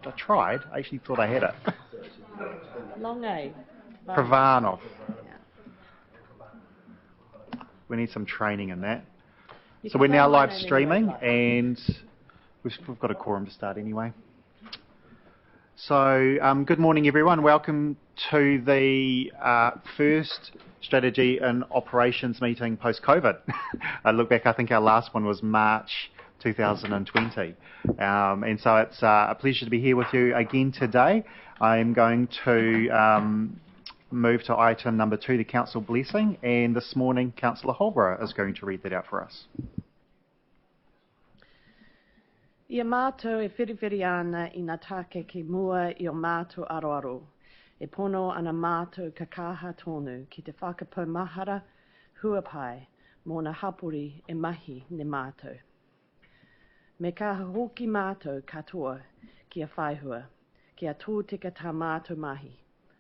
I tried. I actually thought I had it. Long A. Pravanov. Yeah. We need some training in that. You So can we're say now my live name streaming, anyway, and we've got a quorum to start anyway. So good morning, everyone. Welcome to the first strategy and operations meeting post-COVID. I look back, I think our last one was March 2020. And so it's a pleasure to be here with you again today. I'm going to move to item number 2, the council blessing, and this morning Councillor Halliday is going to read that out for us. Ia mātou e whiriwhiri ana I ngā take ki mua I o mātou aroaro. E pono ana mātou ka kaha tonu ki te whakapau mahara huapai mō na hapori e mahi ne mātou. Me kaha hoki mātou katoa ki a whaihua, ki a tōtika tā mātou mahi.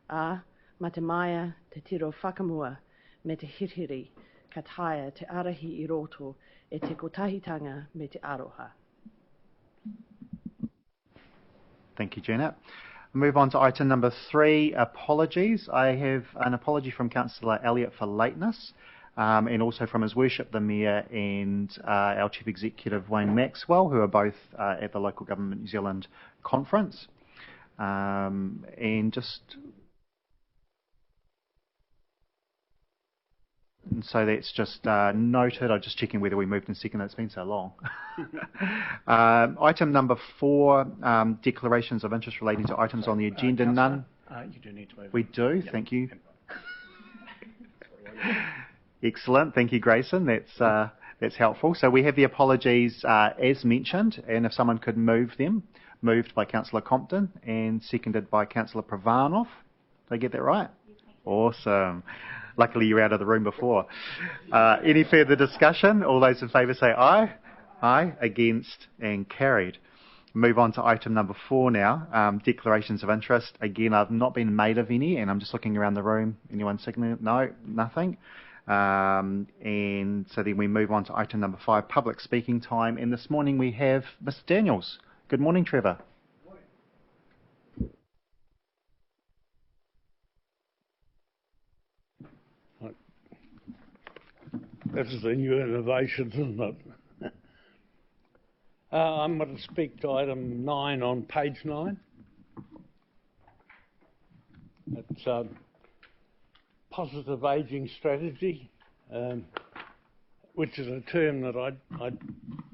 A, ma te maia te tiro whakamua me te hirhiri ka taia te arahi I roto e te kotahitanga me te aroha. Thank you, Janet. Move on to item number 3, apologies. I have an apology from Councillor Elliott for lateness, and also from His Worship the Mayor and our Chief Executive Wayne Maxwell, who are both at the Local Government New Zealand conference. And so that's just noted. I'm just checking whether we moved in second. It's been so long. Item number 4, declarations of interest relating to items on the agenda. None. You do need to move. We do. Yep. Thank you. Excellent. Thank you, Grayson. That's helpful. So we have the apologies as mentioned, and if someone could move them. Moved by Councillor Compton and seconded by Councillor Pravanov. Did I get that right? Awesome. Luckily, you were out of the room before. Any further discussion? All those in favour say aye. Aye. Against and carried. Move on to item number 4 now. Declarations of interest. Again, I've not been made of any, and I'm just looking around the room. Anyone signaling? No, nothing. And so then we move on to item number 5, public speaking time. And this morning we have Mr. Daniels. Good morning, Trevor. This is a new innovation, isn't it? I'm going to speak to item 9 on page 9. It's positive ageing strategy, which is a term that I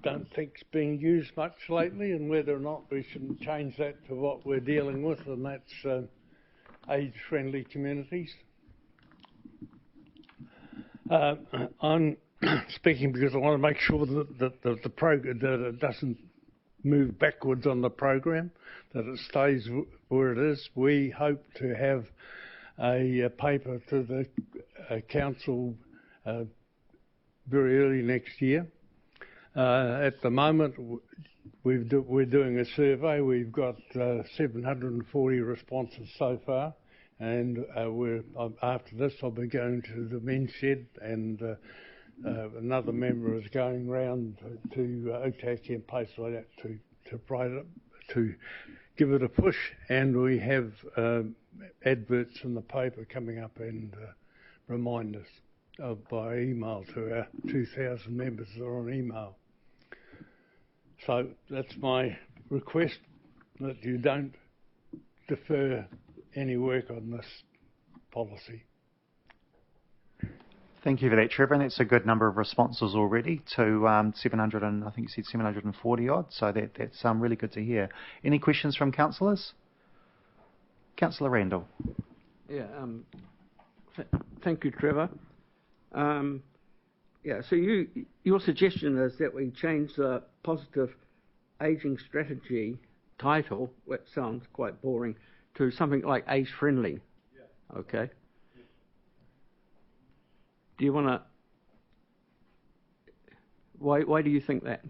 don't think's being used much lately, and whether or not we shouldn't change that to what we're dealing with, and that's age-friendly communities. I'm speaking because I want to make sure that the program that it doesn't move backwards on the program, that it stays where it is. We hope to have a paper to the council very early next year. At the moment, we're doing a survey. We've got 740 responses so far. And after this, I'll be going to the men's shed, and another member is going round to Otaki and places like that to give it a push. And we have adverts in the paper coming up and remind us by email to our 2,000 members that are on email. So that's my request, that you don't defer any work on this policy. Thank you for that, Trevor. And that's a good number of responses already to 700 and I think you said 740 odd. So that's really good to hear. Any questions from councillors? Councillor Randall. Yeah. Thank you, Trevor. Yeah. So your suggestion is that we change the positive ageing strategy title, which sounds quite boring, to something like age-friendly. Yeah. Okay. Yeah. Do you want to... Why do you think that?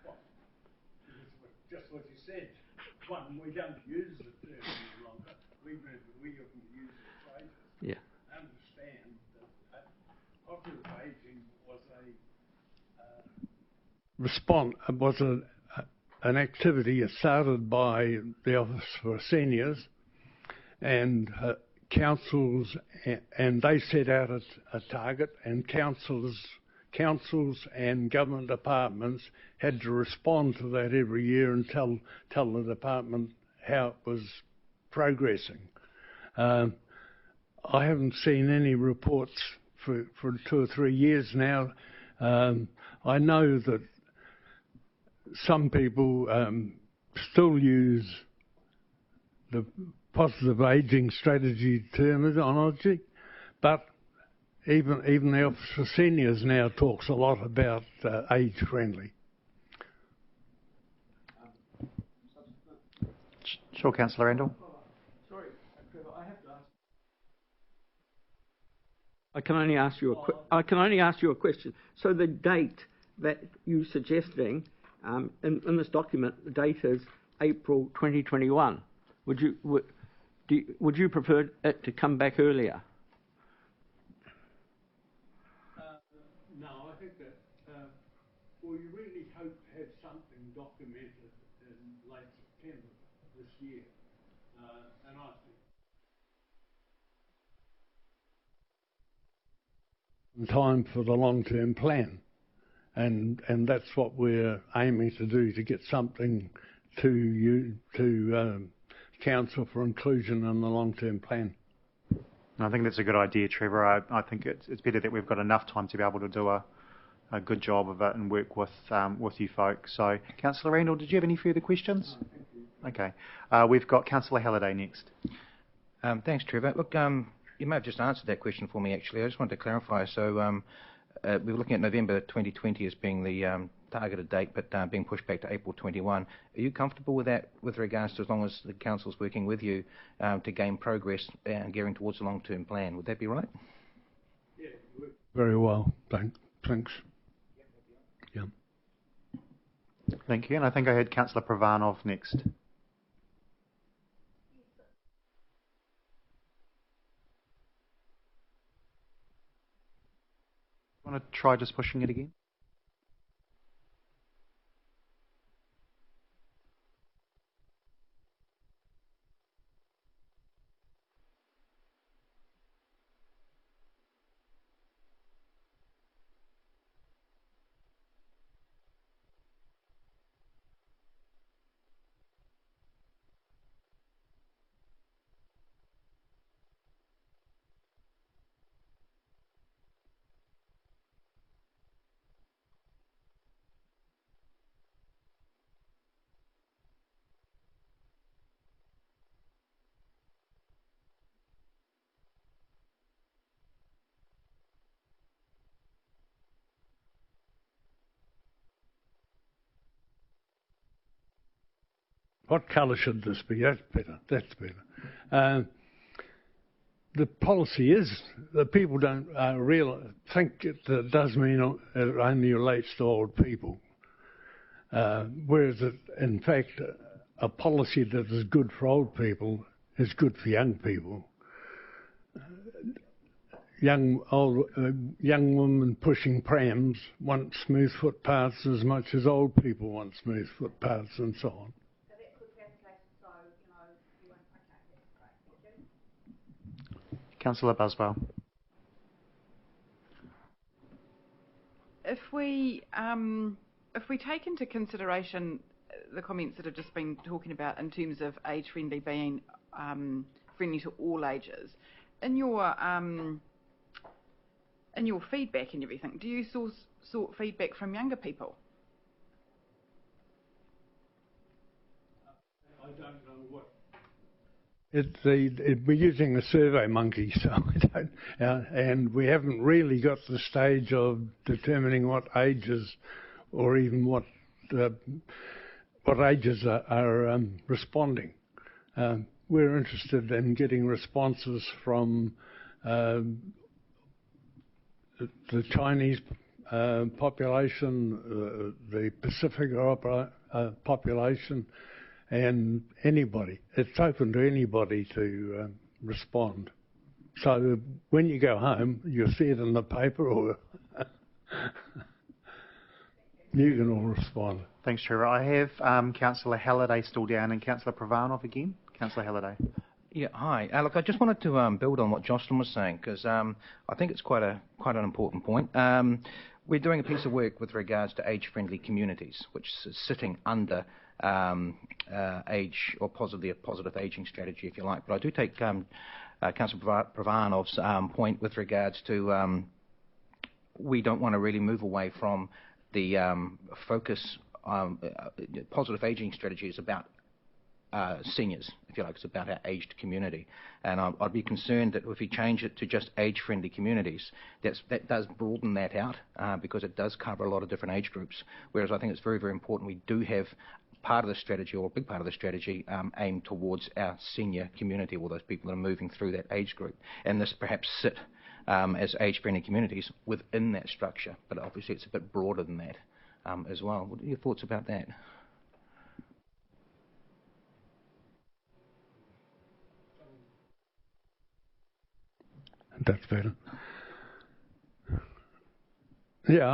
Well, just what you said. One, we don't use the term any longer. We haven't used it for ages. Yeah. Understand that positive ageing was a an activity started by the Office for Seniors and councils, and they set out a target, and councils and government departments had to respond to that every year and tell the department how it was progressing. I haven't seen any reports for 2 or 3 years now. I know that some people still use the positive ageing strategy terminology, but even the Office for Seniors now talks a lot about age-friendly. Sure, Councillor Randall. Sorry, Trevor, I have to ask. I can only ask you a question. So the date that you're suggesting in this document, the date is April 2021. Would you prefer it to come back earlier? No, I think that we really hope to have something documented in late September this year, and I think time for the long-term plan, and that's what we're aiming to do, to get something to you, to Council for inclusion in the long-term plan. I think that's a good idea, Trevor. I think it's better that we've got enough time to be able to do a good job of it and work with you folks. So, Councillor Randall, did you have any further questions? No, thank you. Okay. We've got Councillor Halliday next. Thanks, Trevor. Look, you may have just answered that question for me, actually. I just wanted to clarify. So we were looking at November 2020 as being the targeted date, but being pushed back to April 21. Are you comfortable with that, with regards to as long as the Council's working with you to gain progress and gearing towards the long-term plan? Would that be right? Yeah, very well. Thanks. Yeah. Thank you. And I think I heard Councillor Pravanov next. Want to try just pushing it again? What colour should this be? That's better. That's better. The policy is that people don't think it does mean it only relates to old people, whereas in fact a policy that is good for old people is good for young people. Young women pushing prams want smooth footpaths as much as old people want smooth footpaths, and so on. Councillor Buswell. If we take into consideration the comments that have just been talking about in terms of age-friendly being friendly to all ages, in your feedback and everything, do you sort feedback from younger people? I don't know what. We're using a survey monkey, so I don't, and we haven't really got to the stage of determining what ages, or even what ages are responding. We're interested in getting responses from the Chinese population, the Pacific population, and anybody. It's open to anybody to respond. So when you go home, you'll see it in the paper, or you can all respond. Thanks, Trevor. I have Councillor Halliday still down and Councillor Pravanov again. Councillor Halliday. Yeah, hi. Look, I just wanted to build on what Jocelyn was saying, because I think it's quite an important point. We're doing a piece of work with regards to age-friendly communities, which is sitting under age, or possibly a positive ageing strategy, if you like. But I do take Councillor Pravanov's point with regards to we don't want to really move away from the focus. Positive ageing strategy is about seniors, if you like. It's about our aged community, and I'd be concerned that if we change it to just age-friendly communities, that does broaden that out, because it does cover a lot of different age groups. Whereas I think it's very, very important we do have part of the strategy, or a big part of the strategy, aimed towards our senior community, all those people that are moving through that age group, and this perhaps sit as age-friendly communities within that structure. But obviously it's a bit broader than that as well. What are your thoughts about that? That's better. Yeah,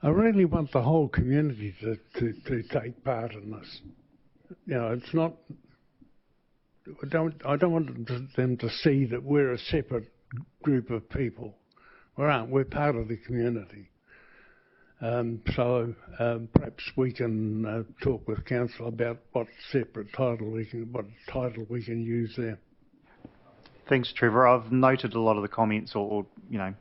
I really want the whole community to take part in this. You know, it's not. I don't want them to see that we're a separate group of people. We aren't. We're part of the community. So perhaps we can talk with council about what title we can use there. Thanks, Trevor. I've noted a lot of the comments, or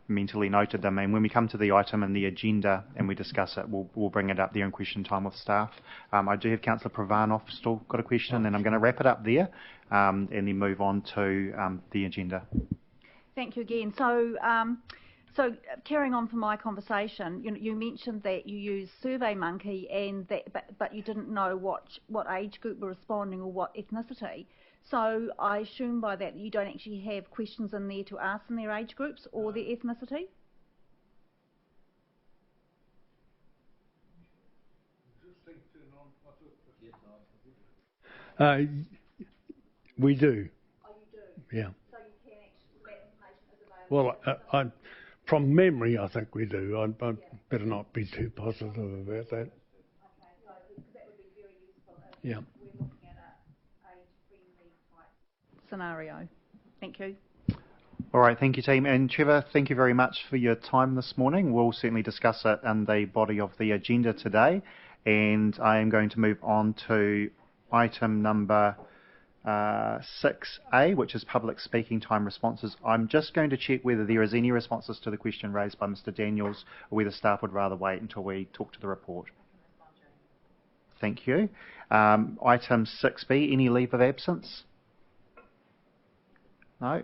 mentally noted them. And when we come to the item and the agenda and we discuss it, we'll bring it up there in question time with staff. I do have Councillor Pravanov still got a question, and I'm going to wrap it up there and then move on to the agenda. Thank you again. So carrying on from my conversation, you mentioned that you use SurveyMonkey, and but you didn't know what age group were responding or what ethnicity. So I assume by that you don't actually have questions in there to ask them their age groups or their ethnicity? We do. Oh, you do? Yeah. So you can actually, that information is available? Well, from memory, I think we do. I better not be too positive about that. Okay, so because that would be very useful if we're looking at a age-friendly type scenario. Thank you. All right, thank you, team. And Trevor, thank you very much for your time this morning. We'll certainly discuss it in the body of the agenda today. And I am going to move on to item number 6A, which is public speaking time responses. I'm just going to check whether there is any responses to the question raised by Mr. Daniels, or whether staff would rather wait until we talk to the report. Thank you. Item 6B, any leave of absence? No.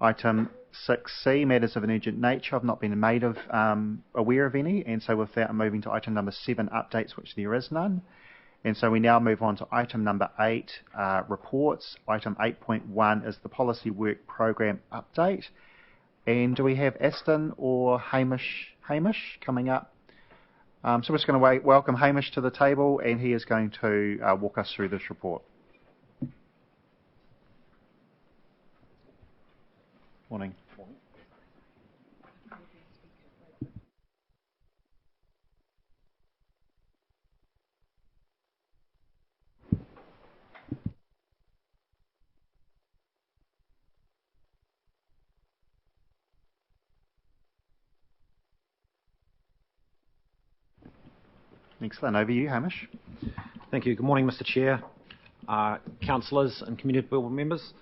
Item 6C, matters of an urgent nature. I've not been made aware of any, and so with that I'm moving to item number 7, updates, which there is none. And so we now move on to item number 8, reports. Item 8.1 is the policy work program update. And do we have Aston or Hamish coming up? So we're just going to welcome Hamish to the table, and he is going to walk us through this report. Morning. Excellent. Over to you, Hamish. Thank you. Good morning, Mr. Chair, councillors and community board members.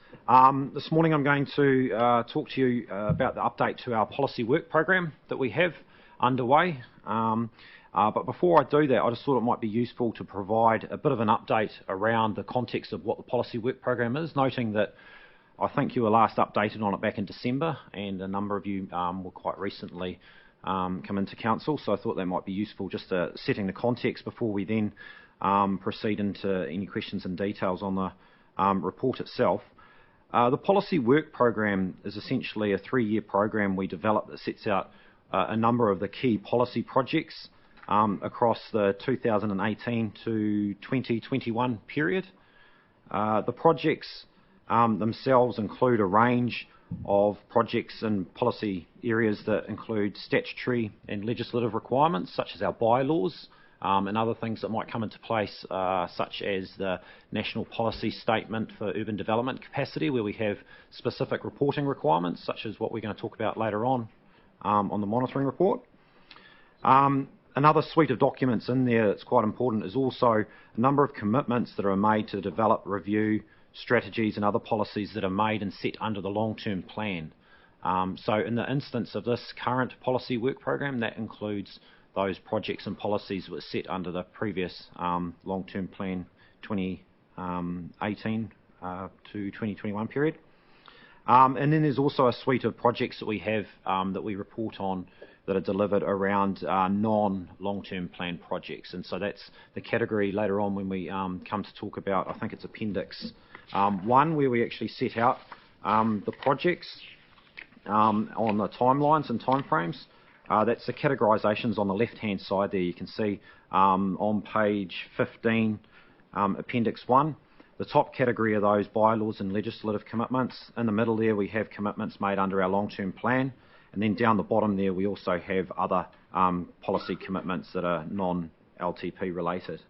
This morning I'm going to talk to you about the update to our policy work program that we have underway. But before I do that, I just thought it might be useful to provide a bit of an update around the context of what the policy work program is, noting that I think you were last updated on it back in December, and a number of you were quite recently come into council, so I thought that might be useful, just setting the context before we then proceed into any questions and details on the report itself. The policy work program is essentially a 3-year program we developed that sets out a number of the key policy projects across the 2018 to 2021 period. The projects themselves include a range of projects and policy areas that include statutory and legislative requirements, such as our bylaws, and other things that might come into place, such as the National Policy Statement for Urban Development Capacity, where we have specific reporting requirements, such as what we're going to talk about later on the monitoring report. Another suite of documents in there that's quite important is also a number of commitments that are made to develop, review strategies and other policies that are made and set under the long-term plan. So in the instance of this current policy work program, that includes those projects and policies that were set under the previous long-term plan 2018 to 2021 period. And then there's also a suite of projects that we have that we report on that are delivered around non-long-term plan projects. And so that's the category later on when we come to talk about, I think it's Appendix 1, where we actually set out the projects on the timelines and timeframes. That's the categorisations on the left-hand side there. You can see on page 15, Appendix 1, the top category of those bylaws and legislative commitments. In the middle there, we have commitments made under our long-term plan. And then down the bottom there, we also have other policy commitments that are non-LTP related.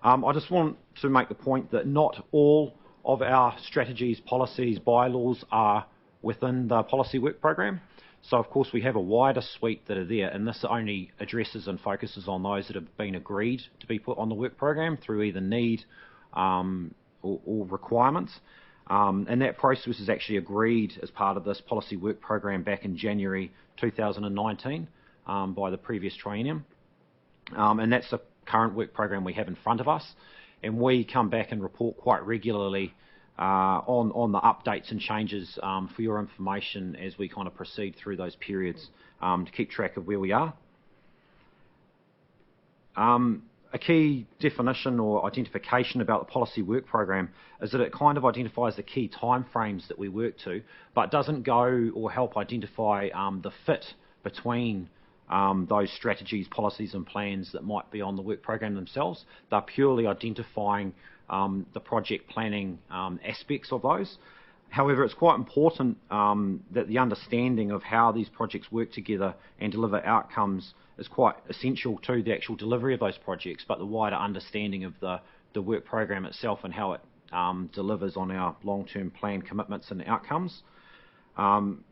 I just want to make the point that not all of our strategies, policies, bylaws are within the policy work program. So of course we have a wider suite that are there, and this only addresses and focuses on those that have been agreed to be put on the work program through either need or requirements. And that process was actually agreed as part of this policy work program back in January 2019 by the previous triennium. And that's the current work program we have in front of us. And we come back and report quite regularly on the updates and changes for your information as we kind of proceed through those periods to keep track of where we are. A key definition or identification about the policy work program is that it kind of identifies the key timeframes that we work to, but doesn't go or help identify the fit between those strategies, policies and plans that might be on the work program themselves. They're purely identifying the project planning aspects of those. However, it's quite important that the understanding of how these projects work together and deliver outcomes is quite essential to the actual delivery of those projects, but the wider understanding of the work program itself and how it delivers on our long-term plan commitments and outcomes.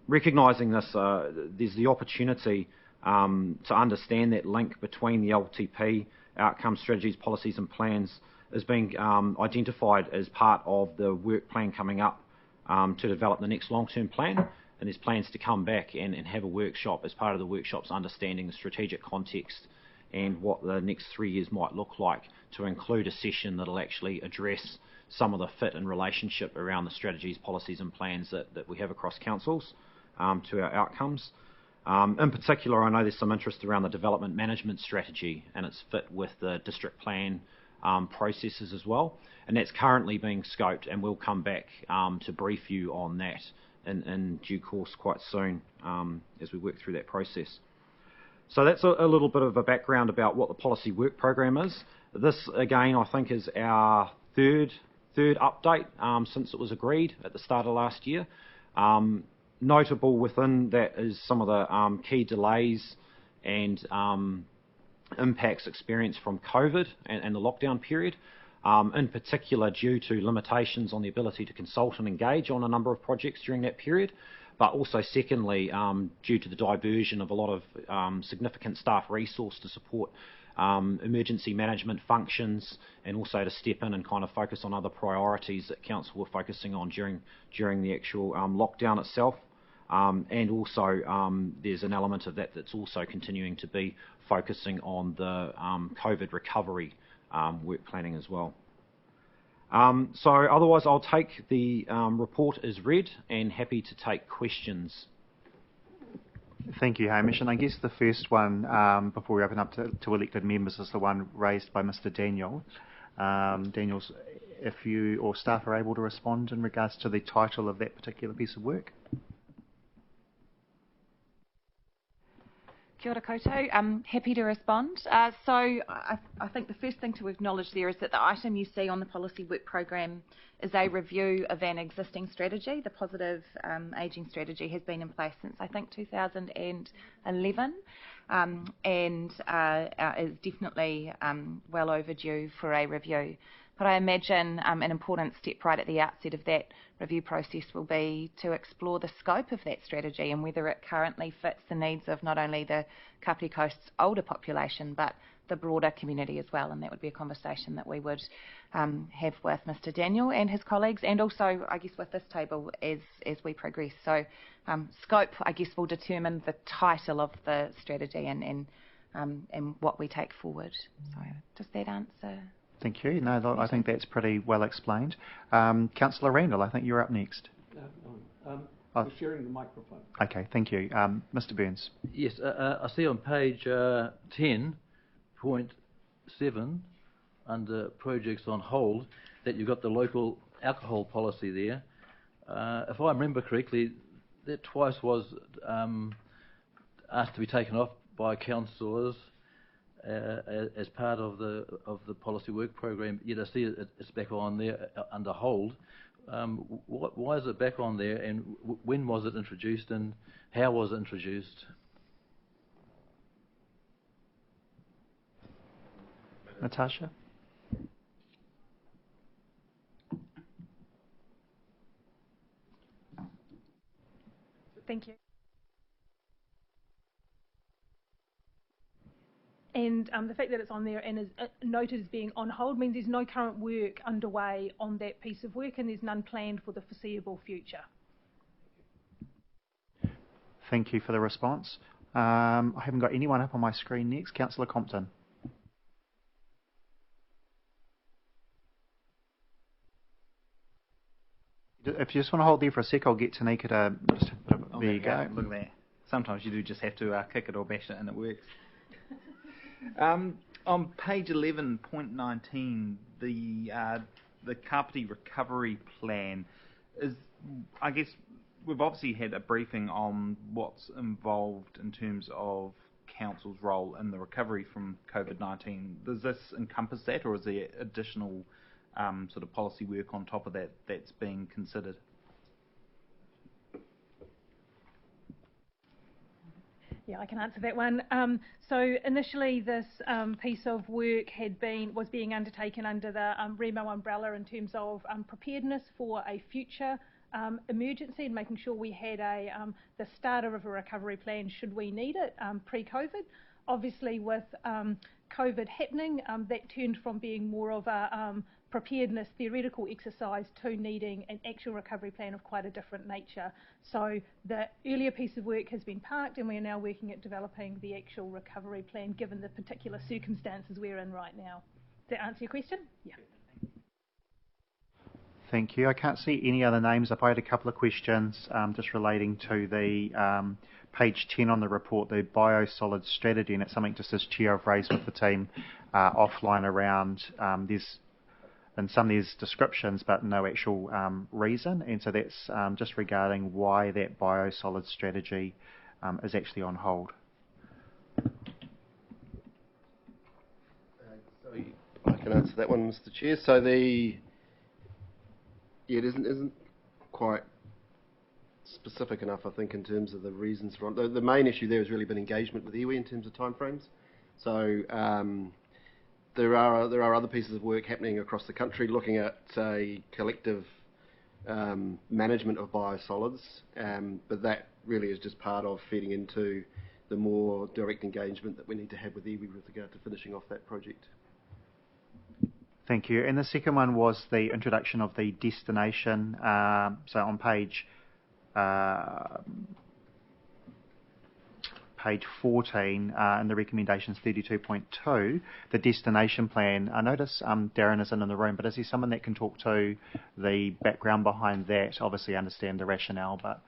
Recognising this, there's the opportunity to understand that link between the LTP, outcomes, strategies, policies and plans is being identified as part of the work plan coming up to develop the next long-term plan. And there's plans to come back and have a workshop as part of the workshops, understanding the strategic context and what the next 3 years might look like, to include a session that will actually address some of the fit and relationship around the strategies, policies and plans that we have across councils to our outcomes. In particular, I know there's some interest around the development management strategy and its fit with the district plan processes as well. And that's currently being scoped, and we'll come back to brief you on that in due course quite soon as we work through that process. So that's a little bit of a background about what the policy work program is. This again I think is our third update since it was agreed at the start of last year. Notable within that is some of the key delays and impacts experienced from COVID and the lockdown period. In particular due to limitations on the ability to consult and engage on a number of projects during that period, but also secondly due to the diversion of a lot of significant staff resource to support emergency management functions, and also to step in and kind of focus on other priorities that council were focusing on during the actual lockdown itself. And also there's an element of that that's also continuing to be focusing on the COVID recovery work planning as well. So otherwise I'll take the report as read and happy to take questions. Thank you, Hamish. And I guess the first one, before we open up to elected members, is the one raised by Mr. Daniel. Daniels, if you or staff are able to respond in regards to the title of that particular piece of work. Kia ora koutou. I'm happy to respond. So I think the first thing to acknowledge there is that the item you see on the policy work program is a review of an existing strategy. The positive ageing strategy has been in place since I think 2011 and is definitely well overdue for a review. But I imagine an important step right at the outset of that review process will be to explore the scope of that strategy and whether it currently fits the needs of not only the Kapiti Coast's older population but the broader community as well. And that would be a conversation that we would have with Mr Daniel and his colleagues, and also I guess with this table as we progress. So scope I guess will determine the title of the strategy and what we take forward. So does that answer? Thank you. No, I think that's pretty well explained. Councillor Randall, I think you're up next. We're sharing the microphone. Okay, thank you. Mr Burns. Yes, I see on page 10.7 under projects on hold that you've got the local alcohol policy there. If I remember correctly, that twice was asked to be taken off by councillors as part of the policy work program, yet I see it's back on there under hold. Why is it back on there, and when was it introduced, and how was it introduced? Natasha? Thank you. And the fact that it's on there and is noted as being on hold means there's no current work underway on that piece of work and there's none planned for the foreseeable future. Thank you for the response. I haven't got anyone up on my screen next. Councillor Compton. If you just want to hold there for a sec, I'll get Tanika to... There you go. Look at that. Sometimes you do just have to kick it or bash it and it works. On page 11.19, the Kapiti recovery plan is, I guess, we've obviously had a briefing on what's involved in terms of council's role in the recovery from COVID-19. Does this encompass that, or is there additional sort of policy work on top of that that's being considered? Yeah, I can answer that one. So initially this piece of work was being undertaken under the REMO umbrella in terms of preparedness for a future emergency and making sure we had the starter of a recovery plan should we need it pre-COVID. Obviously with COVID happening, that turned from being more of a preparedness theoretical exercise to needing an actual recovery plan of quite a different nature. So the earlier piece of work has been parked and we are now working at developing the actual recovery plan given the particular circumstances we're in right now. Does that answer your question? Yeah. Thank you. I can't see any other names up. I had a couple of questions just relating to the page 10 on the report, the biosolids strategy, and it's something just as Chair I've raised with the team offline around in some of these descriptions but no actual reason, and so that's just regarding why that biosolids strategy is actually on hold. So I can answer that one, Mr. Chair. So it isn't quite specific enough, I think, in terms of the reasons for it. The main issue there has really been engagement with iwi in terms of timeframes. So there are other pieces of work happening across the country looking at a collective management of biosolids, but that really is just part of feeding into the more direct engagement that we need to have with iwi with regard to finishing off that project. Thank you. And the second one was the introduction of the destination. So on page 14 in the recommendations 32.2, the destination plan. I notice Darren isn't in the room, but is he someone that can talk to the background behind that? Obviously understand the rationale, but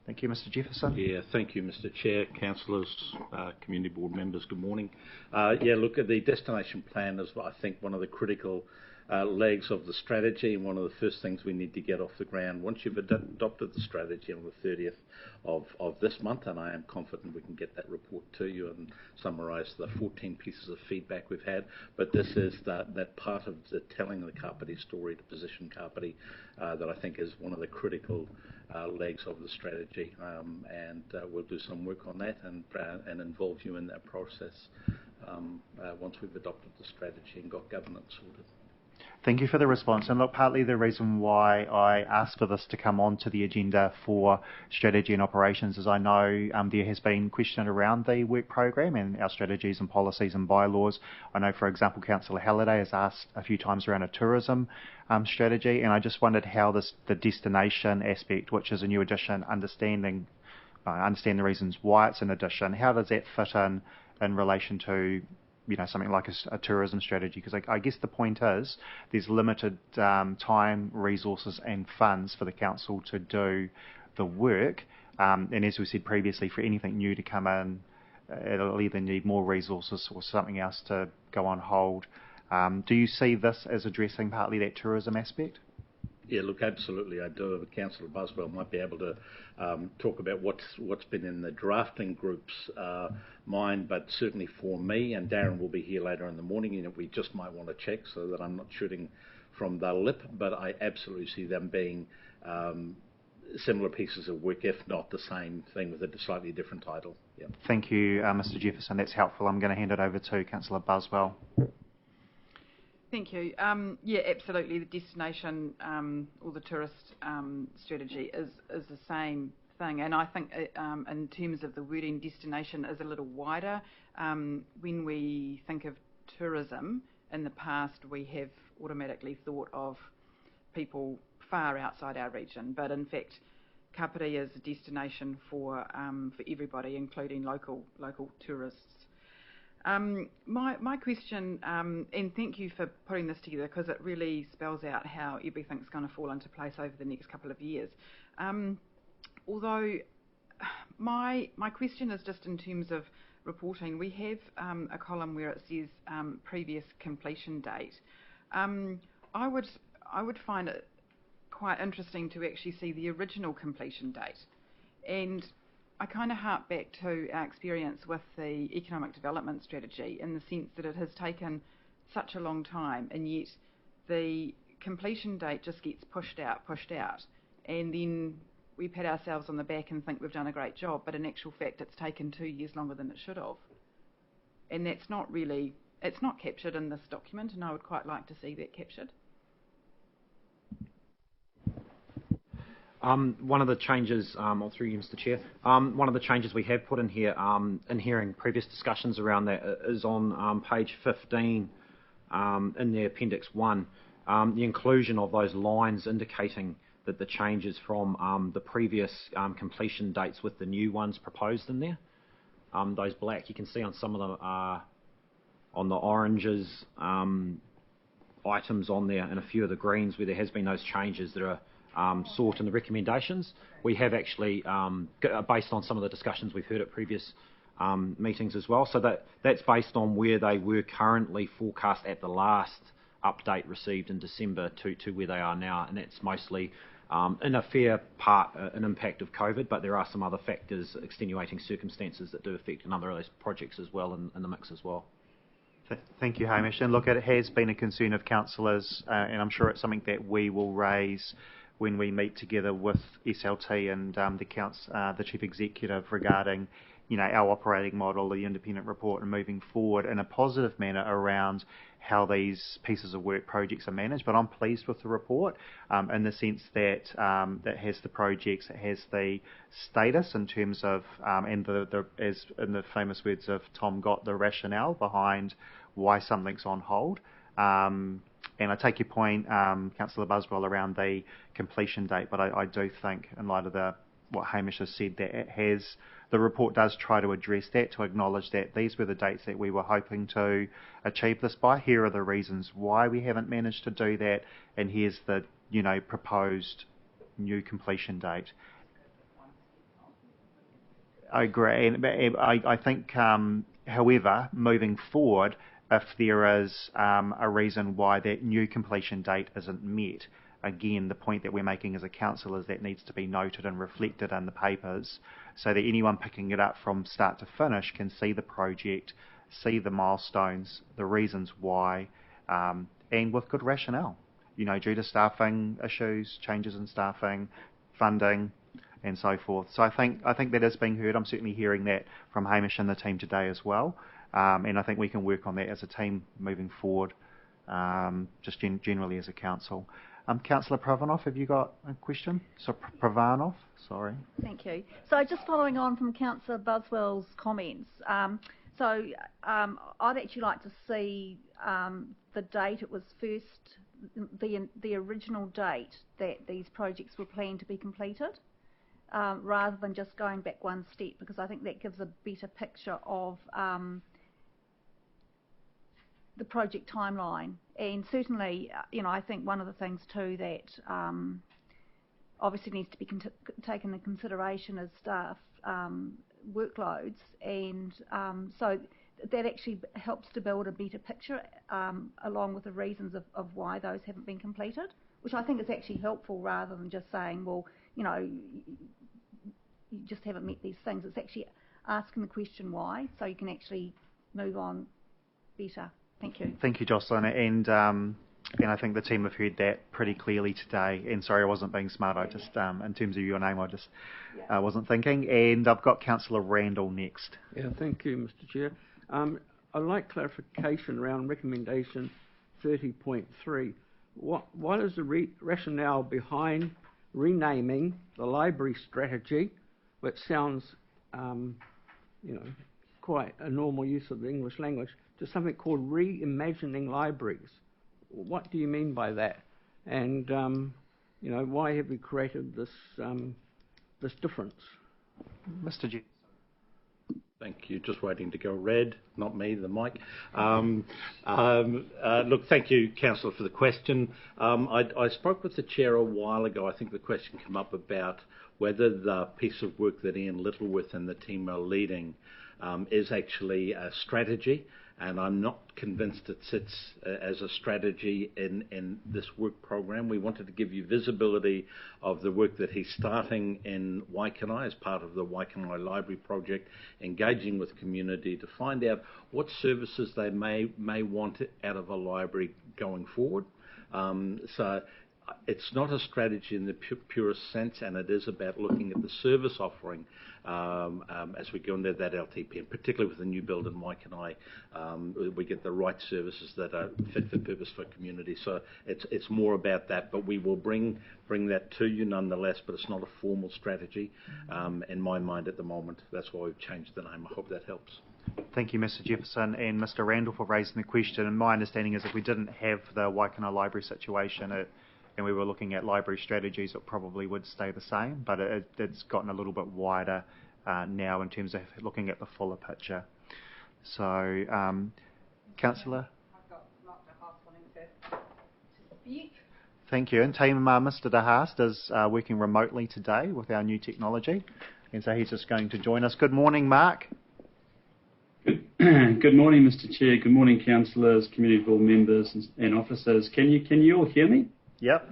thank you, Mr. Jefferson. Yeah, thank you, Mr. Chair, councillors, community board members. Good morning. Yeah, look, at the destination plan is, I think, one of the critical legs of the strategy, and one of the first things we need to get off the ground once you've adopted the strategy on the 30th of this month, and I am confident we can get that report to you and summarise the 14 pieces of feedback we've had. But this is that part of the telling the Kapiti story, to position Kapiti, that I think is one of the critical legs of the strategy, and we'll do some work on that and involve you in that process once we've adopted the strategy and got governance sorted. Thank you for the response. And look, partly the reason why I asked for this to come onto the agenda for strategy and operations is I know there has been question around the work program and our strategies and policies and bylaws. I know, for example, Councillor Halliday has asked a few times around a tourism strategy, and I just wondered how the destination aspect, which is a new addition, understand the reasons why it's an addition, how does that fit in relation to something like a tourism strategy? Because I guess the point is there's limited time, resources and funds for the council to do the work, and as we said previously, for anything new to come in, it'll either need more resources or something else to go on hold. Do you see this as addressing partly that tourism aspect? Yeah, look, absolutely I do. Councillor Buswell might be able to talk about what's been in the drafting group's mind, but certainly for me, and Darren will be here later in the morning, we just might want to check so that I'm not shooting from the lip, but I absolutely see them being similar pieces of work, if not the same thing with a slightly different title. Yeah. Thank you, Mr Jefferson. That's helpful. I'm going to hand it over to Councillor Buswell. Thank you. Yeah, absolutely. The destination or the tourist strategy is the same thing, and I think in terms of the wording, destination is a little wider. When we think of tourism in the past, we have automatically thought of people far outside our region, but in fact, Kapiti is a destination for everybody, including local tourists. My question, and thank you for putting this together because it really spells out how everything's going to fall into place over the next couple of years. Although my question is just in terms of reporting. We have a column where it says previous completion date. I would find it quite interesting to actually see the original completion date, and I kind of hark back to our experience with the economic development strategy in the sense that it has taken such a long time, and yet the completion date just gets pushed out, and then we pat ourselves on the back and think we've done a great job, but in actual fact it's taken 2 years longer than it should have. And that's not really, it's not captured in this document, and I would quite like to see that captured. One of the changes, through you, Mr Chair, one of the changes we have put in here, in hearing previous discussions around that, is on page 15 in the Appendix 1, the inclusion of those lines indicating that the changes from the previous completion dates with the new ones proposed in there. Those black, you can see on some of them on the oranges items on there, and a few of the greens where there has been those changes that are sought in the recommendations. We have actually, based on some of the discussions we've heard at previous meetings as well, so that's based on where they were currently forecast at the last update received in December to where they are now, and that's mostly in a fair part an impact of COVID, but there are some other factors, extenuating circumstances that do affect a number of those projects as well in the mix as well. Thank you, Hamish. And look, it has been a concern of councillors, and I'm sure it's something that we will raise when we meet together with SLT and the Chief Executive regarding, our operating model, the independent report, and moving forward in a positive manner around how these pieces of work projects are managed. But I'm pleased with the report in the sense that it has the projects, it has the status in terms of, and as in the famous words of Tom Gott, the rationale behind why something's on hold. And I take your point, Councillor Buswell, around the completion date, but I do think, in light of what Hamish has said, that the report does try to address that, to acknowledge that these were the dates that we were hoping to achieve this by. Here are the reasons why we haven't managed to do that, and here's the proposed new completion date. I agree, and I think, however, moving forward, if there is a reason why that new completion date isn't met, again, the point that we're making as a council is that needs to be noted and reflected in the papers so that anyone picking it up from start to finish can see the project, see the milestones, the reasons why, and with good rationale. You know, due to staffing issues, changes in staffing, funding, and so forth. So I think that is being heard. I'm certainly hearing that from Hamish and the team today as well. And I think we can work on that as a team moving forward, just generally as a council. Councillor Pravanov, have you got a question? So Pravanov, sorry. Thank you. So just following on from Councillor Buswell's comments, I'd actually like to see the date it was first, the original date that these projects were planned to be completed, rather than just going back one step, because I think that gives a better picture of the project timeline. And certainly, I think one of the things too that obviously needs to be taken into consideration is staff workloads, and so that actually helps to build a better picture along with the reasons of why those haven't been completed, which I think is actually helpful rather than just saying, well, you just haven't met these things. It's actually asking the question why, so you can actually move on better. Thank you. Thank you, Jocelyn. And I think the team have heard that pretty clearly today. And sorry, I wasn't being smart. I just, in terms of your name, I just wasn't thinking. And I've got Councillor Randall next. Yeah, thank you, Mr. Chair. I'd like clarification around recommendation 30.3. What is the rationale behind renaming the library strategy, which sounds, quite a normal use of the English language, to something called reimagining libraries? What do you mean by that? And why have we created this this difference? Mr. G. Thank you. Just waiting to go red, not me, the mic. Look, thank you, Councillor, for the question. I spoke with the Chair a while ago. I think the question came up about whether the piece of work that Ian Littleworth and the team are leading is actually a strategy, and I'm not convinced it sits as a strategy in this work program. We wanted to give you visibility of the work that he's starting in Waikanae as part of the Waikanae Library project, engaging with community to find out what services they may want out of a library going forward. So it's not a strategy in the purest sense, and it is about looking at the service offering as we go into that LTP, and particularly with the new build in Waikanae, we get the right services that are fit for purpose for community. So it's more about that, but we will bring that to you nonetheless, but it's not a formal strategy in my mind at the moment. That's why we've changed the name. I hope that helps. Thank you, Mr. Jefferson and Mr. Randall, for raising the question. And my understanding is if we didn't have the Waikanae Library situation, and we were looking at library strategies, it probably would stay the same, but it's gotten a little bit wider now in terms of looking at the fuller picture. So, Councillor? I've got Mark DeHaas wanting to speak. Thank you. And team, Mr. DeHaas is working remotely today with our new technology, and so he's just going to join us. Good morning, Mark. Good morning, Mr. Chair. Good morning, councillors, community board members and officers. Can you all hear me? Yep.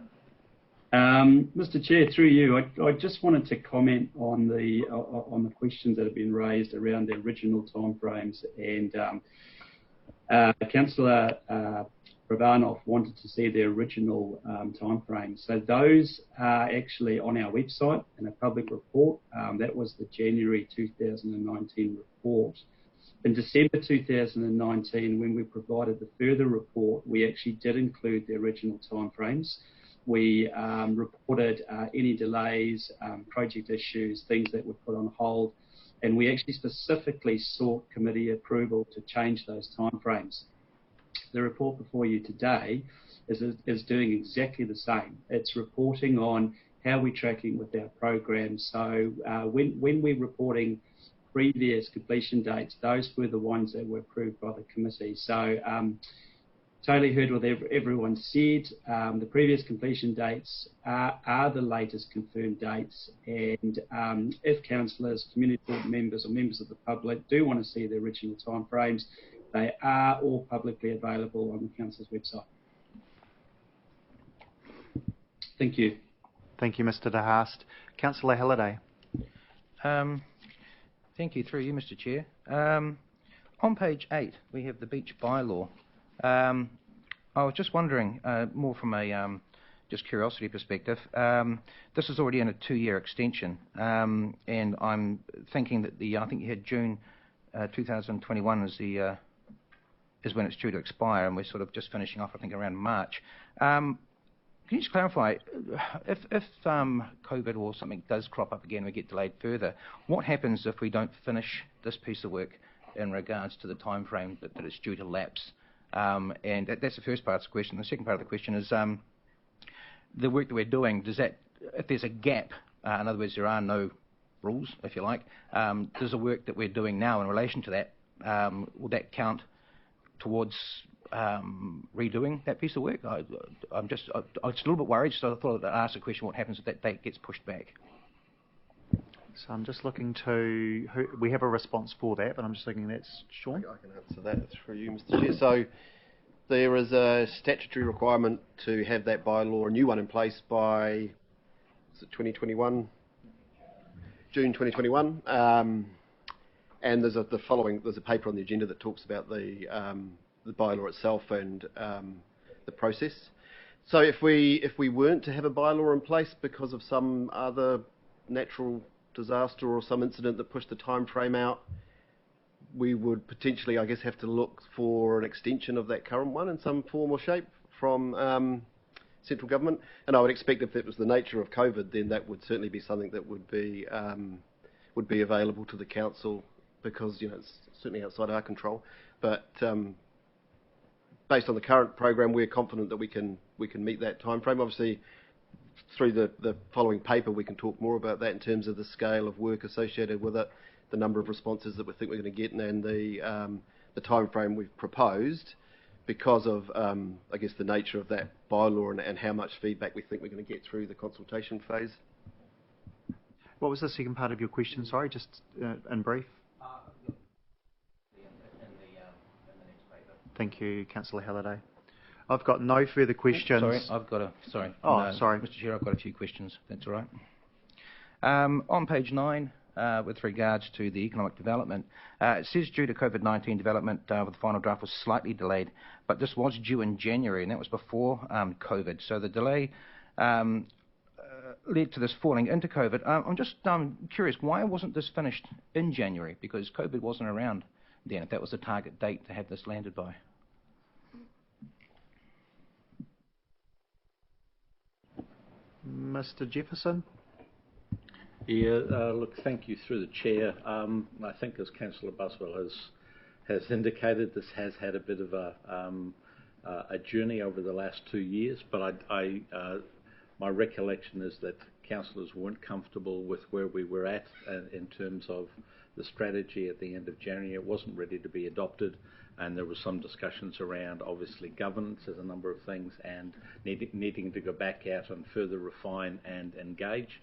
Mr. Chair, through you, I just wanted to comment on the questions that have been raised around the original timeframes, and Councillor Pravanov wanted to see the original timeframes. So those are actually on our website in a public report. That was the January 2019 report. In December 2019, when we provided the further report, we actually did include the original timeframes. We reported any delays, project issues, things that were put on hold, and we actually specifically sought committee approval to change those timeframes. The report before you today is doing exactly the same. It's reporting on how we're tracking with our program. So when we're reporting previous completion dates, those were the ones that were approved by the committee. So totally heard what everyone said. The previous completion dates are the latest confirmed dates, and if councillors, community board members or members of the public do want to see the original timeframes, They are all publicly available on the Council's website. Thank you. Thank you, Mr De Haast. Councillor Halliday. Thank you, through you, Mr Chair. On page 8, we have the beach bylaw. I was just wondering, more from a just curiosity perspective, this is already in a 2-year extension, and I'm thinking that I think you had June 2021 is when it's due to expire, and we're sort of just finishing off, I think, around March. Can you just clarify, if COVID or something does crop up again, we get delayed further, what happens if we don't finish this piece of work in regards to the time frame that it's due to lapse? And that's the first part of the question. The second part of the question is the work that we're doing, does that, if there's a gap, in other words, there are no rules, if you like, does the work that we're doing now in relation to that, will that count towards redoing that piece of work? I'm just a little bit worried, so I thought I'd ask the question, what happens if that date gets pushed back? So I'm just looking to, we have a response for that, but I'm just thinking that's Sean. I can answer that through you, Mr Chair. So there is a statutory requirement to have that bylaw, a new one in place by, is it 2021? June 2021. And there's a paper on the agenda that talks about the bylaw itself and the process. So if we weren't to have a bylaw in place because of some other natural disaster or some incident that pushed the time frame out, we would potentially, I guess, have to look for an extension of that current one in some form or shape from central government. And I would expect if that was the nature of COVID, then that would certainly be something that would be available to the council, because it's certainly outside our control. But based on the current program, we're confident that we can meet that time frame. Obviously, through the following paper, we can talk more about that in terms of the scale of work associated with it, the number of responses that we think we're going to get, and the time frame we've proposed, because of I guess the nature of that bylaw and how much feedback we think we're going to get through the consultation phase. What was the second part of your question? Sorry, just in brief. Thank you, Councillor Halliday. I've got no further questions. Sorry. Oh, sorry. Mr Chair, I've got a few questions, if that's all right. On page 9, with regards to the economic development, it says due to COVID-19 development, the final draft was slightly delayed, but this was due in January, and that was before COVID. So the delay led to this falling into COVID. I'm just curious, why wasn't this finished in January? Because COVID wasn't around then, if that was the target date to have this landed by. Mr Jefferson? Yeah, look, thank you through the chair. I think, as Councillor Buswell has indicated, this has had a bit of a journey over the last 2 years, but my recollection is that councillors weren't comfortable with where we were at in terms of the strategy at the end of January. It wasn't ready to be adopted, and there were some discussions around, obviously, governance as a number of things, and needing to go back out and further refine and engage,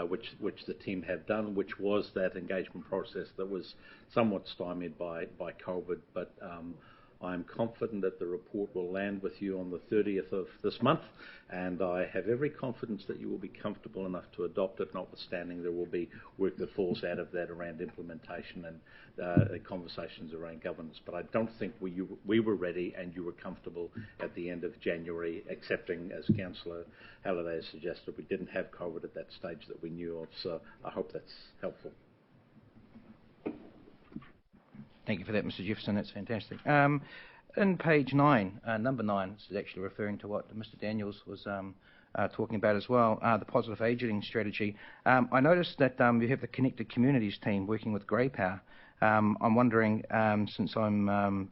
which the team have done, which was that engagement process that was somewhat stymied by COVID. But I'm confident that the report will land with you on the 30th of this month, and I have every confidence that you will be comfortable enough to adopt it, notwithstanding there will be work that falls out of that around implementation and conversations around governance. But I don't think we were ready and you were comfortable at the end of January, accepting, as Councillor Halliday suggested, we didn't have COVID at that stage that we knew of. So I hope that's helpful. Thank you for that, Mr Jefferson. That's fantastic. In page 9, number 9, this is actually referring to what Mr Daniels was talking about as well, the positive ageing strategy. I noticed that you have the Connected Communities team working with Grey Power. I'm wondering, since I'm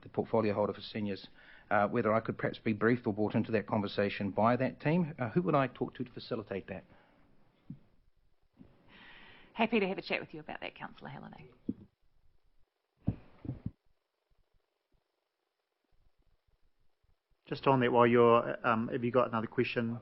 the portfolio holder for seniors, whether I could perhaps be briefed or brought into that conversation by that team. Who would I talk to facilitate that? Happy to have a chat with you about that, Councillor Halliday. Just on that, while you're, have you got another question?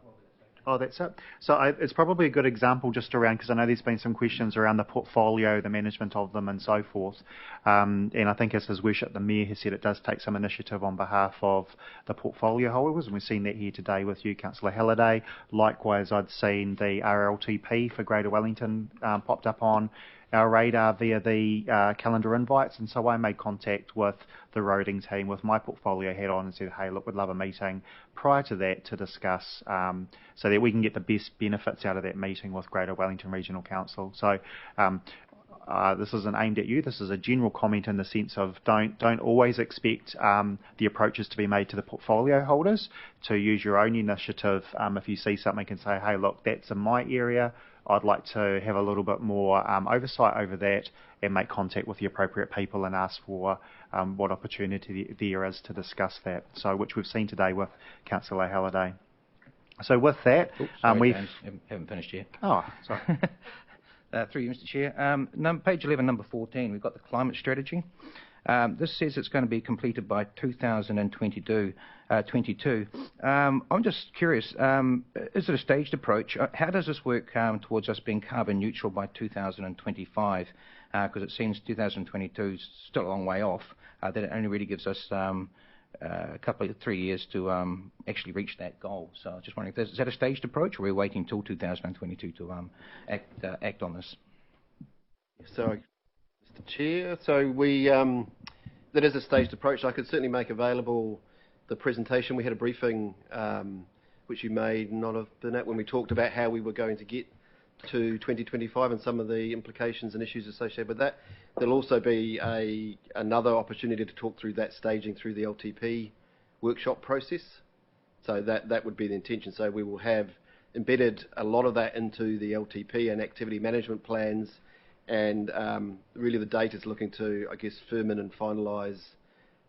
Oh, that's it. So it's probably a good example just around, because I know there's been some questions around the portfolio, the management of them and so forth. And I think as His Worship the Mayor has said, it does take some initiative on behalf of the portfolio holders, and we've seen that here today with you, Councillor Halliday. Likewise, I'd seen the RLTP for Greater Wellington popped up on our radar via the calendar invites, and so I made contact with the roading team with my portfolio hat on and said, hey, look, we'd love a meeting prior to that to discuss so that we can get the best benefits out of that meeting with Greater Wellington Regional Council. So this isn't aimed at you, this is a general comment in the sense of don't always expect the approaches to be made to the portfolio holders, to use your own initiative. If you see something and say, hey, look, that's in my area, I'd like to have a little bit more oversight over that, and make contact with the appropriate people and ask for what opportunity there is to discuss that. So, which we've seen today with Councillor Halliday. So with that, sorry, James, haven't finished yet. Oh, sorry. Through you, Mr. Chair. Page 11, number 14, we've got the climate strategy. This says it's going to be completed by 2022. I'm just curious, is it a staged approach? How does this work towards us being carbon neutral by 2025? Because it seems 2022 is still a long way off. That it only really gives us a couple of 3 years to actually reach that goal. So I was just wondering, is that a staged approach, or are we waiting till 2022 to act on this? So, Mr. Chair, so we that is a staged approach. I could certainly make available the presentation. We had a briefing which you may not have been at when we talked about how we were going to get to 2025 and some of the implications and issues associated with that. There'll also be another opportunity to talk through that staging through the LTP workshop process. So that would be the intention. So we will have embedded a lot of that into the LTP and activity management plans, and really the date is looking to, I guess, firm in and finalise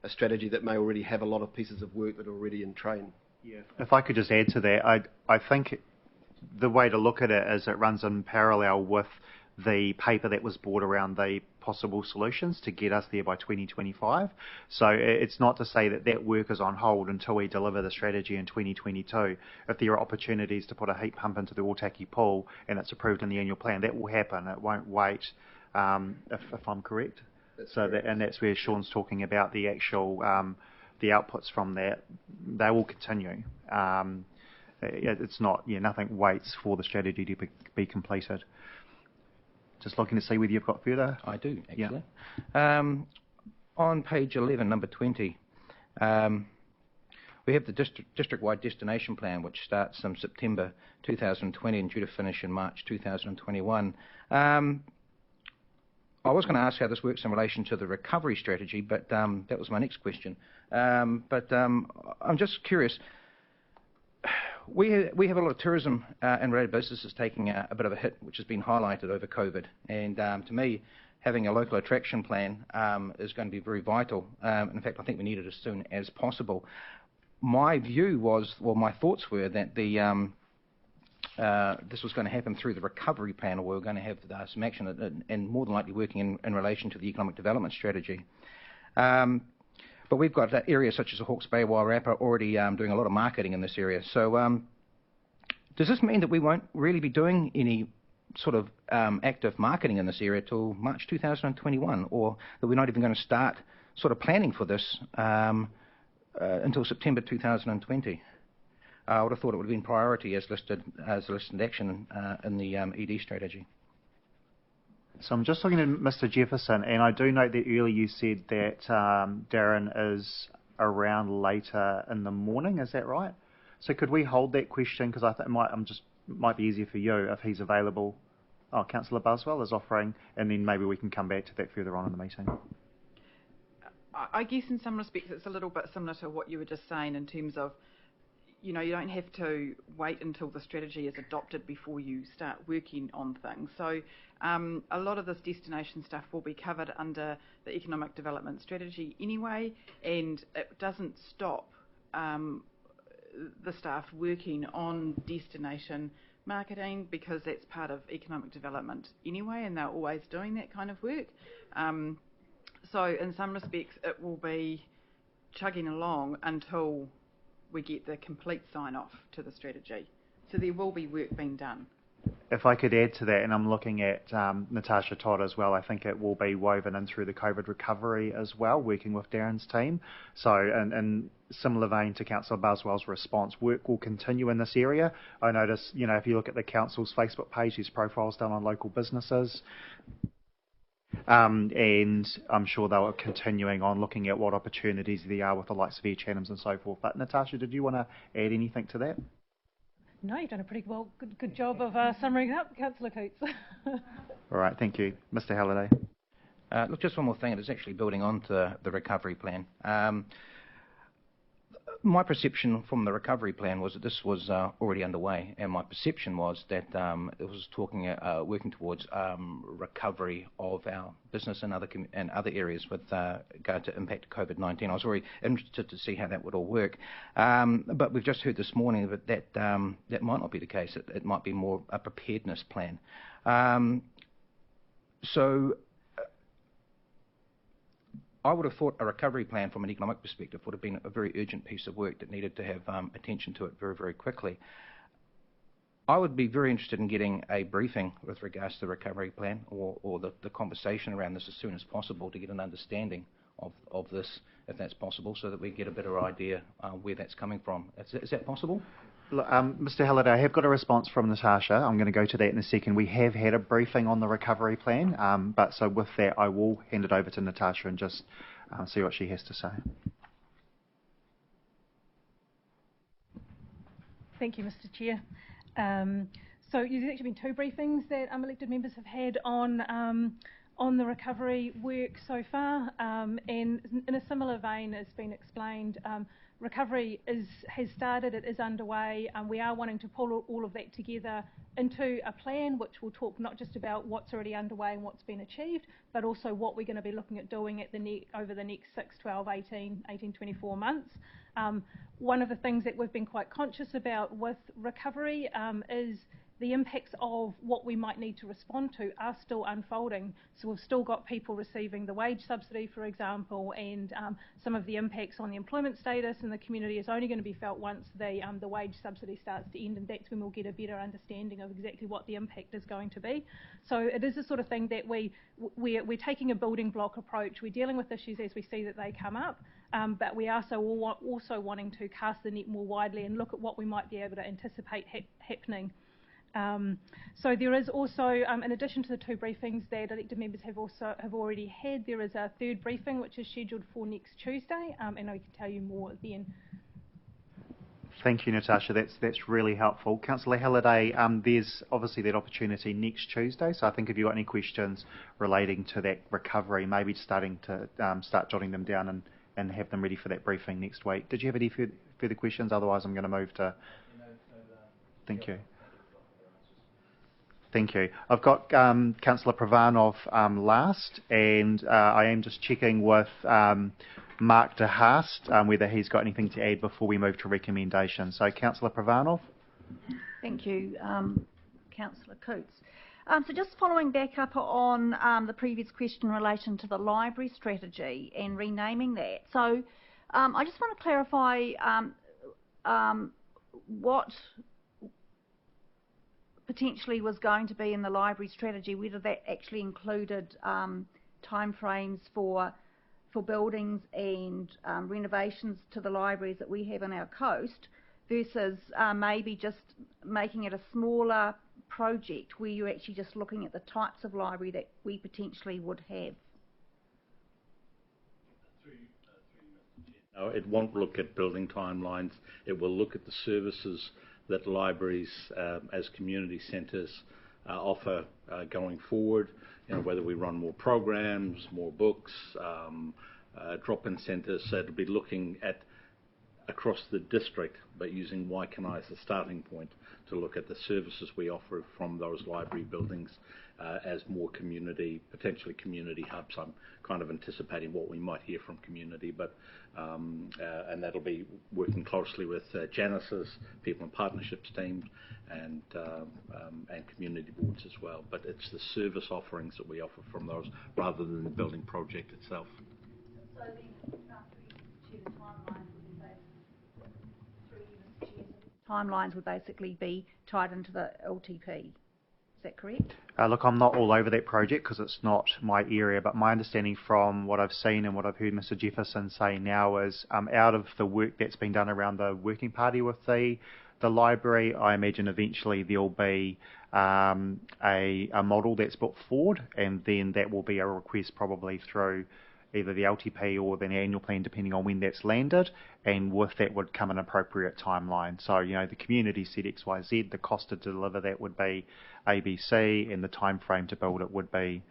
a strategy that may already have a lot of pieces of work that are already in train. Yeah. If I could just add to that, I think the way to look at it is it runs in parallel with the paper that was brought around the possible solutions to get us there by 2025. So it's not to say that that work is on hold until we deliver the strategy in 2022. If there are opportunities to put a heat pump into the Otaki pool and it's approved in the annual plan, that will happen. It won't wait, if I'm correct. And that's where Sean's talking about the actual the outputs from that. They will continue. It's not, nothing waits for the strategy to be completed. Just looking to see whether you've got further. I do, actually. Yeah. On page 11, number 20, we have the district-wide destination plan, which starts in September 2020 and due to finish in March 2021. I was going to ask how this works in relation to the recovery strategy, but that was my next question. I'm just curious. We have a lot of tourism and related businesses taking a bit of a hit, which has been highlighted over COVID. And to me, having a local attraction plan is going to be very vital. In fact, I think we need it as soon as possible. My view was, well, my thoughts were that this was going to happen through the recovery plan, or we were going to have some action and more than likely working in relation to the economic development strategy. But we've got areas such as the Hawke's Bay Wairarapa already doing a lot of marketing in this area. So does this mean that we won't really be doing any sort of active marketing in this area till March 2021, or that we're not even going to start sort of planning for this until September 2020? I would have thought it would have been priority as listed action in the ED strategy. So I'm just looking at Mr. Jefferson, and I do note that earlier you said that Darren is around later in the morning. Is that right? So could we hold that question, because I think it might be easier for you if he's available. Oh, Councillor Buswell is offering, and then maybe we can come back to that further on in the meeting. I guess in some respects it's a little bit similar to what you were just saying in terms of, you don't have to wait until the strategy is adopted before you start working on things. So a lot of this destination stuff will be covered under the economic development strategy anyway, and it doesn't stop the staff working on destination marketing, because that's part of economic development anyway, and they're always doing that kind of work. So in some respects it will be chugging along until we get the complete sign-off to the strategy. So there will be work being done. If I could add to that, and I'm looking at Natasha Todd as well, I think it will be woven in through the COVID recovery as well, working with Darren's team. So in similar vein to Councillor Buswell's response, work will continue in this area. I notice, if you look at the council's Facebook page, there's profiles done on local businesses. And I'm sure they were continuing on looking at what opportunities there are with the likes of Air Chathams and so forth. But Natasha, did you want to add anything to that? No, you've done a pretty good job of summarising up, Councillor Coates. All right, thank you. Mr Halliday. Look, just one more thing. It is actually building on to the recovery plan. My perception from the recovery plan was that this was already underway, and my perception was that it was working towards recovery of our business and other areas with regard to impact of COVID-19. I was very interested to see how that would all work, but we've just heard this morning that that might not be the case. It might be more a preparedness plan. So I would have thought a recovery plan from an economic perspective would have been a very urgent piece of work that needed to have attention to it very, very quickly. I would be very interested in getting a briefing with regards to the recovery plan or the conversation around this as soon as possible to get an understanding of this, if that's possible, so that we get a better idea where that's coming from. Is that possible? Look, Mr Halliday, I have got a response from Natasha. I'm going to go to that in a second. We have had a briefing on the recovery plan, but so with that I will hand it over to Natasha and just see what she has to say. Thank you, Mr Chair. So there's actually been two briefings that elected members have had on the recovery work so far, and in a similar vein as been explained, recovery has started, it is underway, and we are wanting to pull all of that together into a plan which will talk not just about what's already underway and what's been achieved, but also what we're going to be looking at doing over the next 6, 12, 18, 24 months. One of the things that we've been quite conscious about with recovery is the impacts of what we might need to respond to are still unfolding. So we've still got people receiving the wage subsidy, for example, and some of the impacts on the employment status in the community is only going to be felt once the wage subsidy starts to end, and that's when we'll get a better understanding of exactly what the impact is going to be. So it is the sort of thing that we're taking a building block approach. We're dealing with issues as we see that they come up, but we are also wanting to cast the net more widely and look at what we might be able to anticipate happening. So there is also, in addition to the two briefings that elected members have already had, there is a third briefing which is scheduled for next Tuesday, and I can tell you more then. Thank you, Natasha. That's really helpful. Councillor Halliday, there's obviously that opportunity next Tuesday, so I think if you've got any questions relating to that recovery, maybe starting to start jotting them down and have them ready for that briefing next week. Did you have any further questions? Otherwise, I'm going to move to... Thank you. Thank you. I've got Councillor Pravanov last, and I am just checking with Mark de Haast whether he's got anything to add before we move to recommendations. So, Councillor Pravanov. Thank you, Councillor Coates. So just following back up on the previous question in relation to the library strategy and renaming that. So I just want to clarify what potentially was going to be in the library strategy, whether that actually included timeframes for buildings and renovations to the libraries that we have on our coast, versus maybe just making it a smaller project where you're actually just looking at the types of library that we potentially would have. No, it won't look at building timelines. It will look at the services that libraries as community centres offer going forward. Whether we run more programs, more books, drop-in centres. So it'll be looking at across the district, but using Waikanae as a starting point to look at the services we offer from those library buildings as more potentially community hubs. I'm kind of anticipating what we might hear from community, but and that'll be working closely with Janice's People and Partnerships team and community boards as well. But it's the service offerings that we offer from those rather than the building project itself. So then, timelines would basically be tied into the LTP. Is that correct? Look, I'm not all over that project because it's not my area, but my understanding from what I've seen and what I've heard Mr Jefferson say now is out of the work that's been done around the working party with the library, I imagine eventually there'll be a model that's put forward, and then that will be a request probably through either the LTP or the annual plan, depending on when that's landed, and with that would come an appropriate timeline. So, you know, the community said X, Y, Z, the cost to deliver that would be ABC, and the time frame to build it would be,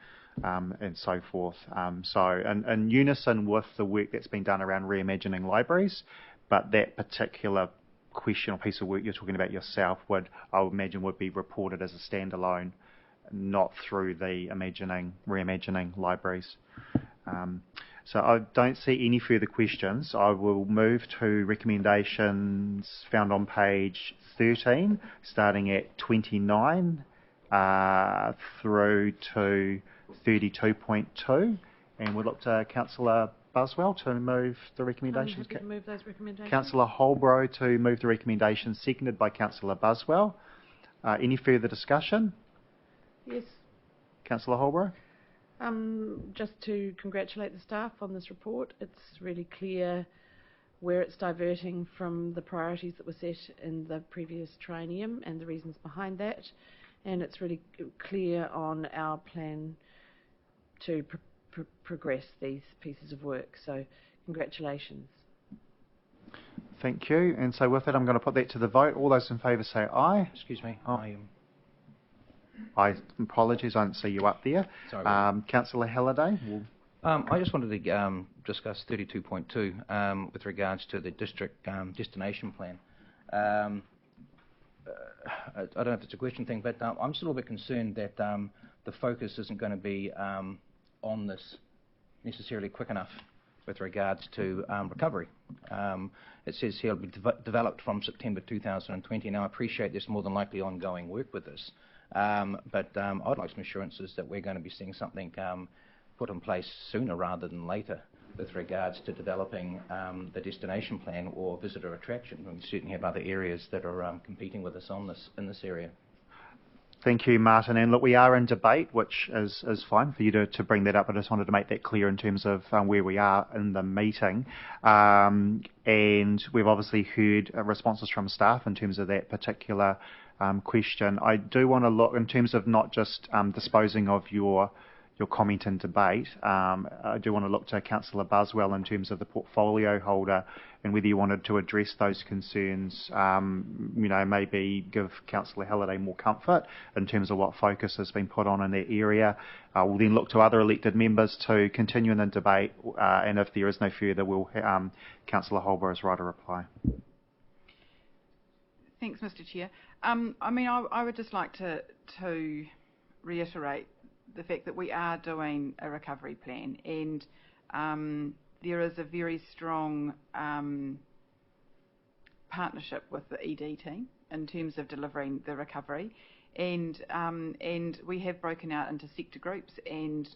and so forth. So, in unison with the work that's been done around reimagining libraries, but that particular question or piece of work you're talking about yourself would, I would imagine, would be reported as a standalone, not through the reimagining libraries. So I don't see any further questions. I will move to recommendations found on page 13, starting at 29 through to 32.2, and we'll look to Councillor Buswell to move the recommendations. I'm happy to move those recommendations. Councillor Holbrook to move the recommendations, seconded by Councillor Buswell. Any further discussion? Yes. Councillor Holbrook? Just to congratulate the staff on this report. It's really clear where it's diverting from the priorities that were set in the previous triennium and the reasons behind that, and it's really clear on our plan to progress these pieces of work. So congratulations. Thank you. And so with that, I'm going to put that to the vote. All those in favour say aye. Excuse me. I apologies, I didn't see you up there. Sorry. Councillor Halliday. I just wanted to discuss 32.2 with regards to the district destination plan. I don't know if it's a question thing, but I'm still a bit concerned that the focus isn't going to be on this necessarily quick enough with regards to recovery. It says here it'll be developed from September 2020. Now, I appreciate there's more than likely ongoing work with this, but I'd like some assurances that we're going to be seeing something put in place sooner rather than later with regards to developing the destination plan or visitor attraction. We certainly have other areas that are competing with us on this in this area. Thank you, Martin. And look, we are in debate, which is fine for you to bring that up. I just wanted to make that clear in terms of where we are in the meeting. And we've obviously heard responses from staff in terms of that particular question. I do want to look in terms of not just disposing of your comment and debate. I do want to look to Councillor Buswell in terms of the portfolio holder and whether you wanted to address those concerns, maybe give Councillor Halliday more comfort in terms of what focus has been put on in that area. We'll then look to other elected members to continue in the debate, and if there is no further, Councillor Holbrook is right to reply. Thanks, Mr Chair. I would just like to reiterate the fact that we are doing a recovery plan, and there is a very strong partnership with the ED team in terms of delivering the recovery, and we have broken out into sector groups, and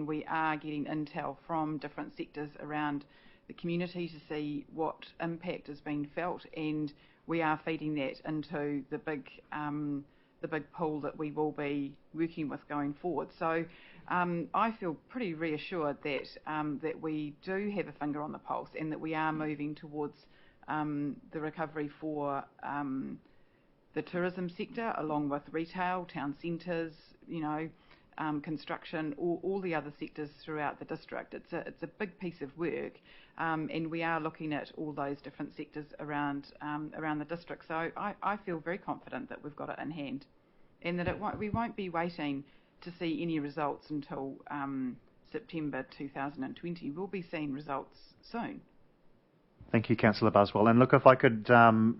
we are getting intel from different sectors around the community to see what impact has been felt, and we are feeding that into the big pool that we will be working with going forward. So I feel pretty reassured that we do have a finger on the pulse and that we are moving towards the recovery for the tourism sector, along with retail, town centres, construction, all the other sectors throughout the district. It's a big piece of work, and we are looking at all those different sectors around the district. So I feel very confident that we've got it in hand, and that we won't be waiting to see any results until September 2020. We'll be seeing results soon. Thank you, Councillor Buswell. And look, if I could go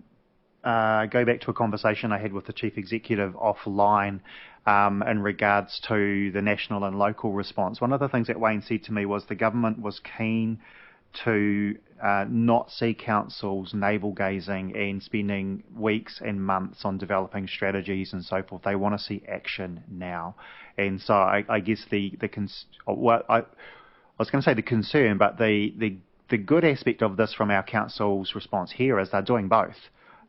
back to a conversation I had with the Chief Executive offline in regards to the national and local response. One of the things that Wayne said to me was the government was keen to not see councils navel-gazing and spending weeks and months on developing strategies and so forth. They want to see action now. And so I guess I was going to say the concern, but the good aspect of this from our council's response here is they're doing both.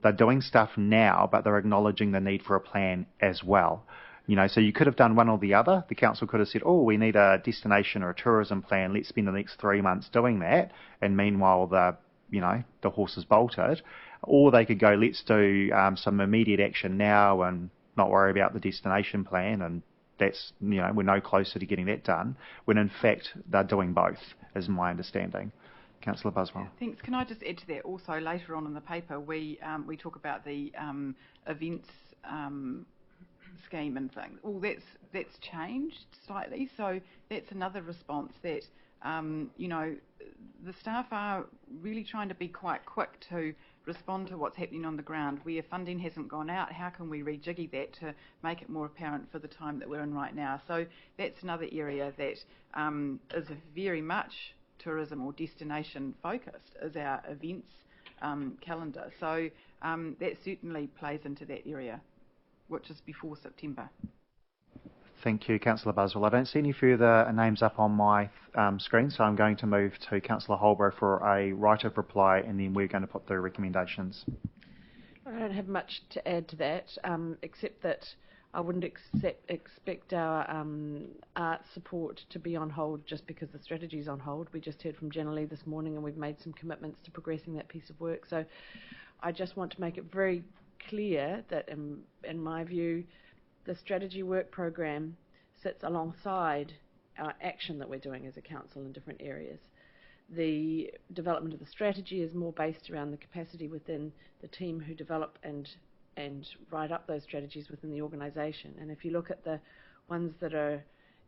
they're doing stuff now, but they're acknowledging the need for a plan as well. You know, so you could have done one or the other. The council could have said, oh, we need a destination or a tourism plan. Let's spend the next 3 months doing that. And meanwhile, the horse is bolted. Or they could go, let's do some immediate action now and not worry about the destination plan. And that's, we're no closer to getting that done. When in fact, they're doing both, is my understanding. Councillor Buswell. Thanks. Can I just add to that? Also, later on in the paper, we talk about the events scheme and things. Well, that's changed slightly. So that's another response that the staff are really trying to be quite quick to respond to what's happening on the ground. Where funding hasn't gone out, how can we rejiggy that to make it more apparent for the time that we're in right now? So that's another area that is very much tourism or destination focused, is our events calendar. So that certainly plays into that area, which is before September. Thank you, Councillor Buswell. I don't see any further names up on my screen, so I'm going to move to Councillor Holbrook for a right of reply, and then we're going to put through recommendations. I don't have much to add to that, except that I wouldn't expect our art support to be on hold just because the strategy is on hold. We just heard from Jenna Lee this morning, and we've made some commitments to progressing that piece of work. So I just want to make it very clear that, in my view, the strategy work program sits alongside our action that we're doing as a council in different areas. The development of the strategy is more based around the capacity within the team who develop and write up those strategies within the organisation. And if you look at the ones that are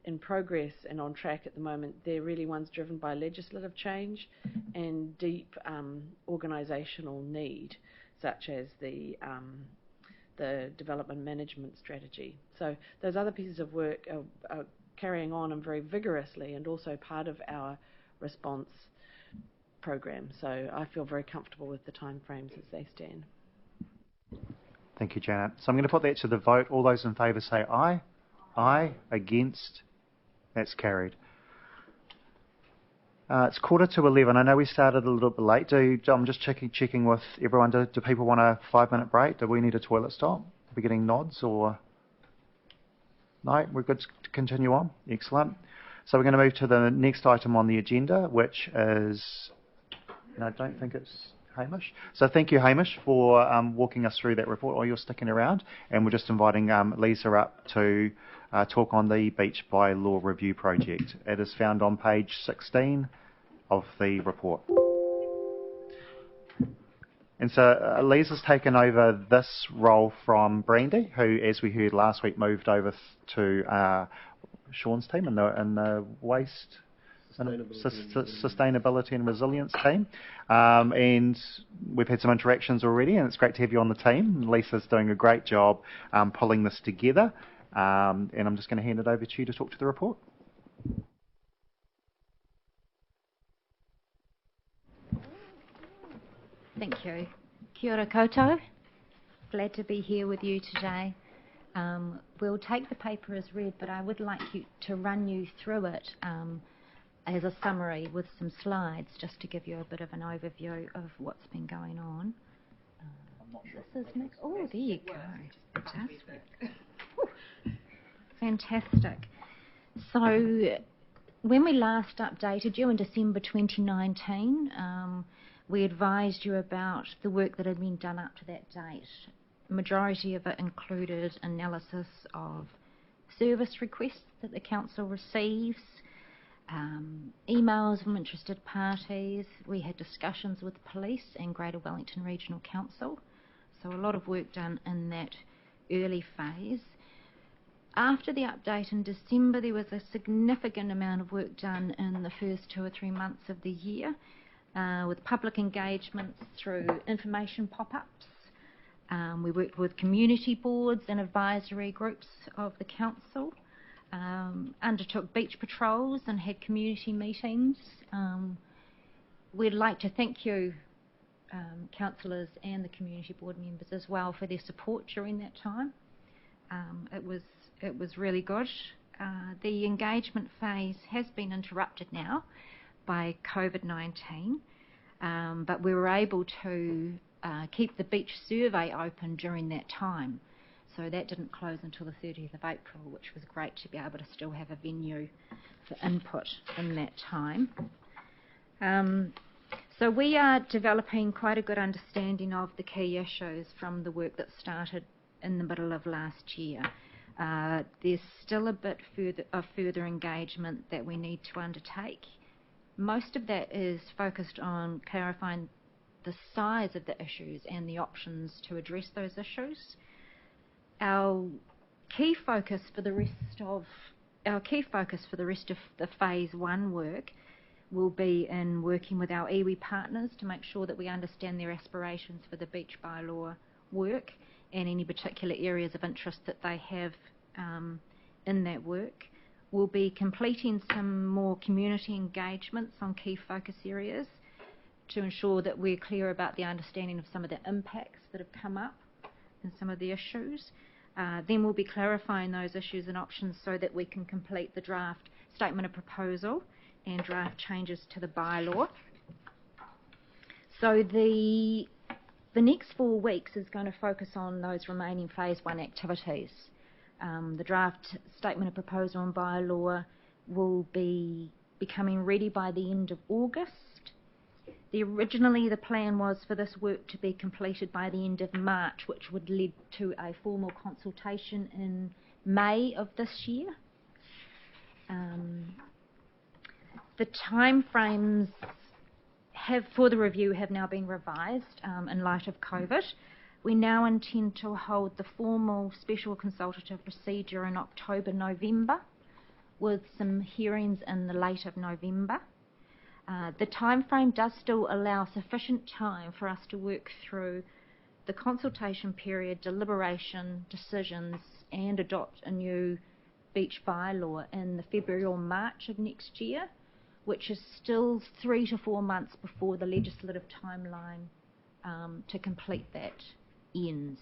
in progress and on track at the moment, they're really ones driven by legislative change and deep organisational need, such as the development management strategy. So those other pieces of work are carrying on and very vigorously, and also part of our response program. So I feel very comfortable with the timeframes as they stand. Thank you, Janet. So I'm going to put that to the vote. All those in favour say aye. Aye. Against? That's carried. It's 11:15. I know we started a little bit late. I'm just checking with everyone. Do people want a 5-minute break? Do we need a toilet stop? Are we getting nods or? No, we're good to continue on. Excellent. So we're going to move to the next item on the agenda, which is, no, I don't think it's Hamish. So thank you, Hamish, for walking us through that report while you're sticking around. And we're just inviting Lisa up to talk on the Beach Bylaw Review Project. It is found on page 16 of the report. And so Lisa's taken over this role from Brandy, who, as we heard last week, moved over to Sean's team in the waste sustainability and resilience team. And we've had some interactions already, and it's great to have you on the team. Lisa's doing a great job pulling this together. And I'm just going to hand it over to you to talk to the report. Thank you. Kia ora koutou. Glad to be here with you today. We'll take the paper as read, but I would like to run you through it as a summary with some slides, just to give you a bit of an overview of what's been going on. This is next. Oh, there you go. Fantastic. Fantastic. So when we last updated you in December 2019, we advised you about the work that had been done up to that date. The majority of it included analysis of service requests that the council receives, emails from interested parties. We had discussions with police and Greater Wellington Regional Council. So a lot of work done in that early phase. After the update in December, there was a significant amount of work done in the first 2 or 3 months of the year, with public engagements through information pop-ups. We worked with community boards and advisory groups of the council, undertook beach patrols and had community meetings. We'd like to thank you, councillors and the community board members as well, for their support during that time. It was really good. The engagement phase has been interrupted now by COVID-19, but we were able to keep the beach survey open during that time. So that didn't close until the 30th of April, which was great to be able to still have a venue for input in that time. So we are developing quite a good understanding of the key issues from the work that started in the middle of last year. There's still a bit further engagement that we need to undertake. Most of that is focused on clarifying the size of the issues and the options to address those issues. Our key focus for the rest of the Phase 1 work will be in working with our iwi partners to make sure that we understand their aspirations for the beach bylaw work and any particular areas of interest that they have in that work. We'll be completing some more community engagements on key focus areas to ensure that we're clear about the understanding of some of the impacts that have come up in some of the issues. Then we'll be clarifying those issues and options so that we can complete the draft statement of proposal and draft changes to the bylaw. So the next 4 weeks is going to focus on those remaining Phase 1 activities. The draft statement of proposal and bylaw will be becoming ready by the end of August. Originally the plan was for this work to be completed by the end of March, which would lead to a formal consultation in May of this year. The timeframes for the review have now been revised in light of COVID. We now intend to hold the formal special consultative procedure in October, November, with some hearings in the late of November. The timeframe does still allow sufficient time for us to work through the consultation period, deliberation, decisions, and adopt a new beach bylaw in the February or March of next year, which is still 3 to 4 months before the legislative timeline to complete that ends.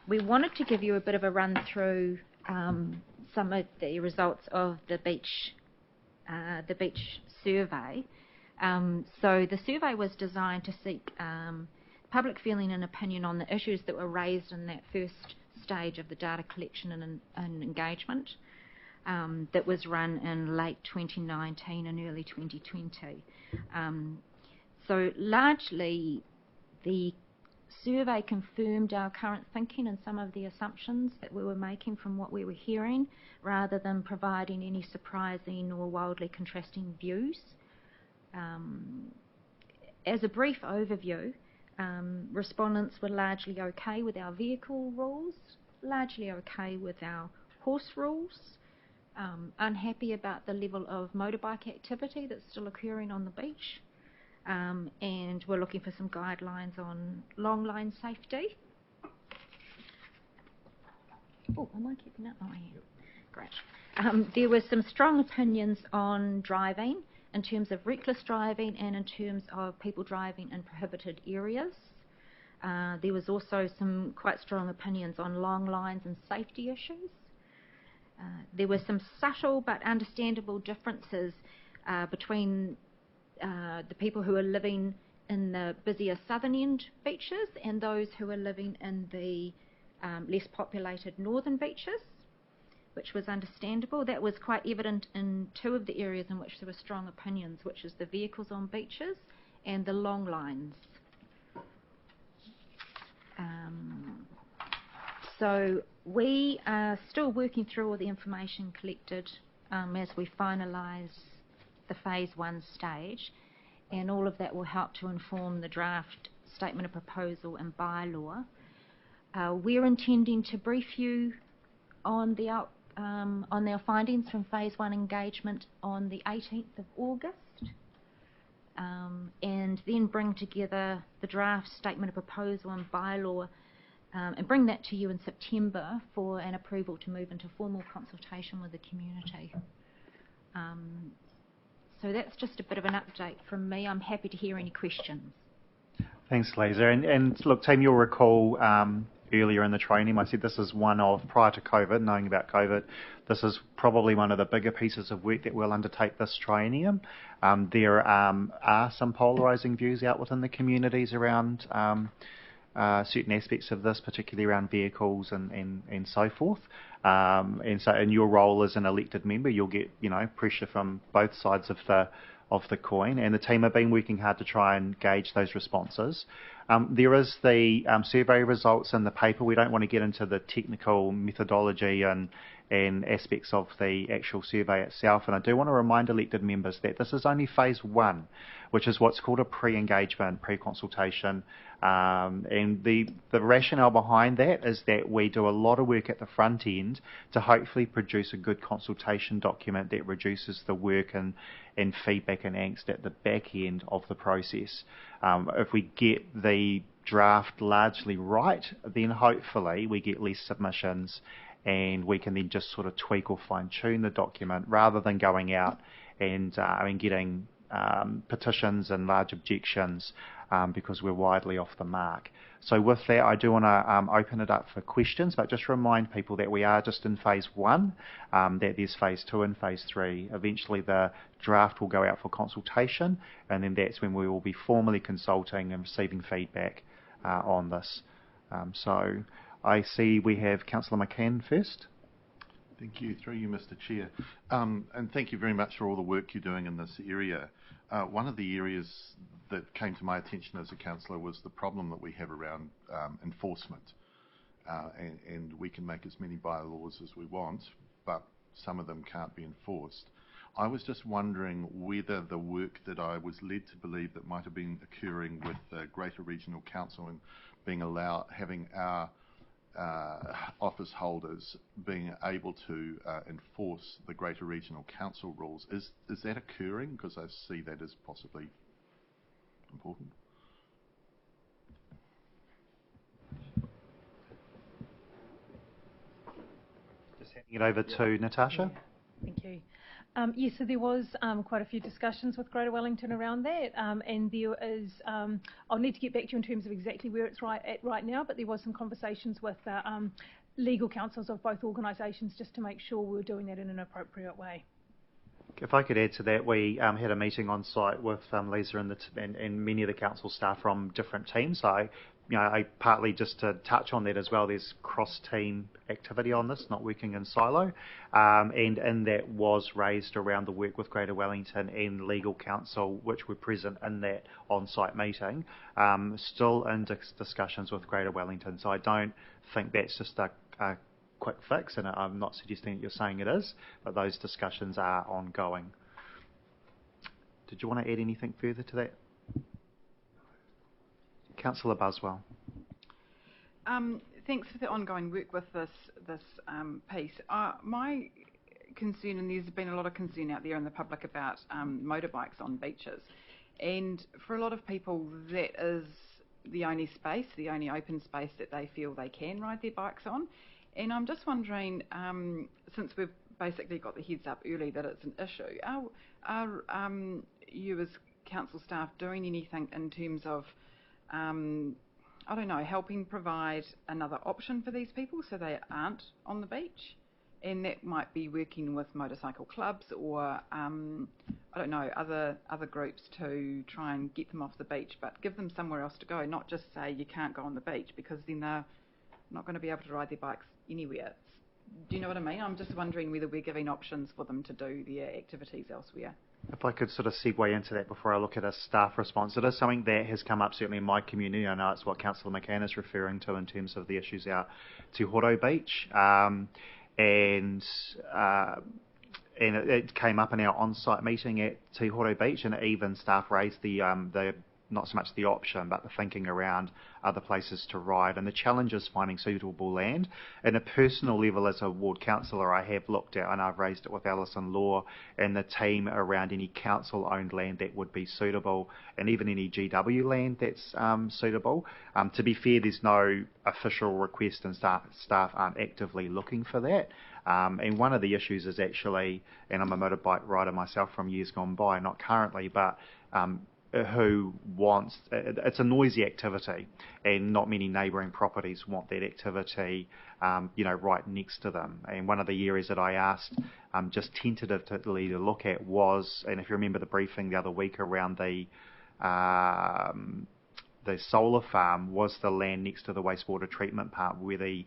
We wanted to give you a bit of a run through some of the results of the beach survey. So the survey was designed to seek public feeling and opinion on the issues that were raised in that first stage of the data collection and engagement that was run in late 2019 and early 2020. So largely the survey confirmed our current thinking and some of the assumptions that we were making from what we were hearing, rather than providing any surprising or wildly contrasting views. As a brief overview, respondents were largely okay with our vehicle rules, largely okay with our horse rules, unhappy about the level of motorbike activity that's still occurring on the beach, and we're looking for some guidelines on long line safety. Oh, am I keeping up? Oh, I am. Great. There were some strong opinions on driving, in terms of reckless driving and in terms of people driving in prohibited areas. There was also some quite strong opinions on long lines and safety issues. There were some subtle but understandable differences between the people who are living in the busier southern end beaches and those who are living in the less populated northern beaches, which was understandable. That was quite evident in 2 of the areas in which there were strong opinions, which is the vehicles on beaches and the long lines. So we are still working through all the information collected as we finalise the Phase 1 stage, and all of that will help to inform the draft statement of proposal and bylaw. We're intending to brief you on our findings from Phase 1 engagement on the 18th of August, and then bring together the draft statement of proposal and bylaw and bring that to you in September for an approval to move into formal consultation with the community. So that's just a bit of an update from me. I'm happy to hear any questions. Thanks, Lisa. And look, team, you'll recall earlier in the training. I said this is one of, prior to COVID, knowing about COVID, this is probably one of the bigger pieces of work that we'll undertake this triennium. There are some polarising views out within the communities around certain aspects of this, particularly around vehicles and so forth. And so in your role as an elected member, you'll get, pressure from both sides of the coin, and the team have been working hard to try and gauge those responses. There is the survey results in the paper. We don't want to get into the technical methodology and aspects of the actual survey itself, and I do want to remind elected members that this is only phase 1, which is what's called a pre-engagement, pre-consultation, and the rationale behind that is that we do a lot of work at the front end to hopefully produce a good consultation document that reduces the work and feedback and angst at the back end of the process. If we get the draft largely right, then hopefully we get less submissions and we can then just sort of tweak or fine-tune the document rather than going out and getting petitions and large objections because we're widely off the mark. So with that, I do want to open it up for questions, but just remind people that we are just in phase 1, that there's phase 2 and phase 3. Eventually the draft will go out for consultation, and then that's when we will be formally consulting and receiving feedback on this. So I see we have Councillor McCann first. Thank you. Through you, Mr. Chair. And thank you very much for all the work you're doing in this area. One of the areas that came to my attention as a councillor was the problem that we have around enforcement. And we can make as many bylaws as we want, but some of them can't be enforced. I was just wondering whether the work that I was led to believe that might have been occurring with the Greater Regional Council and having our office holders being able to enforce the Greater Regional Council rules, is that occurring? Because I see that as possibly important. Just handing it over to Natasha. Thank you. Yes, so there was quite a few discussions with Greater Wellington around that, and there is, I'll need to get back to you in terms of exactly where it's right now, but there was some conversations with legal counsels of both organisations just to make sure we were doing that in an appropriate way. If I could add to that, we had a meeting on site with Lisa and many of the council staff from different teams. So I partly just to touch on that as well, there's cross-team activity on this, not working in silo, and that was raised around the work with Greater Wellington and legal counsel, which were present in that on-site meeting, still in discussions with Greater Wellington. So I don't think that's just a quick fix, and I'm not suggesting that you're saying it is, but those discussions are ongoing. Did you want to add anything further to that? Councillor Buswell. Thanks for the ongoing work with this piece. My concern, and there's been a lot of concern out there in the public about motorbikes on beaches, and for a lot of people that is the only space, the only open space that they feel they can ride their bikes on. And I'm just wondering, since we've basically got the heads up early that it's an issue, are you as council staff doing anything in terms of I don't know, helping provide another option for these people so they aren't on the beach? And that might be working with motorcycle clubs or, I don't know, other groups to try and get them off the beach, but give them somewhere else to go, not just say you can't go on the beach, because then they're not going to be able to ride their bikes anywhere. Do you know what I mean? I'm just wondering whether we're giving options for them to do their activities elsewhere. If I could sort of segue into that before I look at a staff response, it is something that has come up certainly in my community. I know it's what Councillor McCann is referring to in terms of the issues out Te Horo Beach. And it came up in our on-site meeting at Te Horo Beach, and even staff raised the not so much the option, but the thinking around other places to ride. And the challenge is finding suitable land. And a personal level, as a ward councillor, I have looked at, and I've raised it with Alison Law and the team around any council-owned land that would be suitable, and even any GW land that's suitable. To be fair, there's no official request, and staff aren't actively looking for that. And one of the issues is actually, and I'm a motorbike rider myself from years gone by, not currently, but who wants, it's a noisy activity, and not many neighbouring properties want that activity, right next to them. And one of the areas that I asked just tentatively to look at was, and if you remember the briefing the other week around the solar farm, was the land next to the wastewater treatment plant where the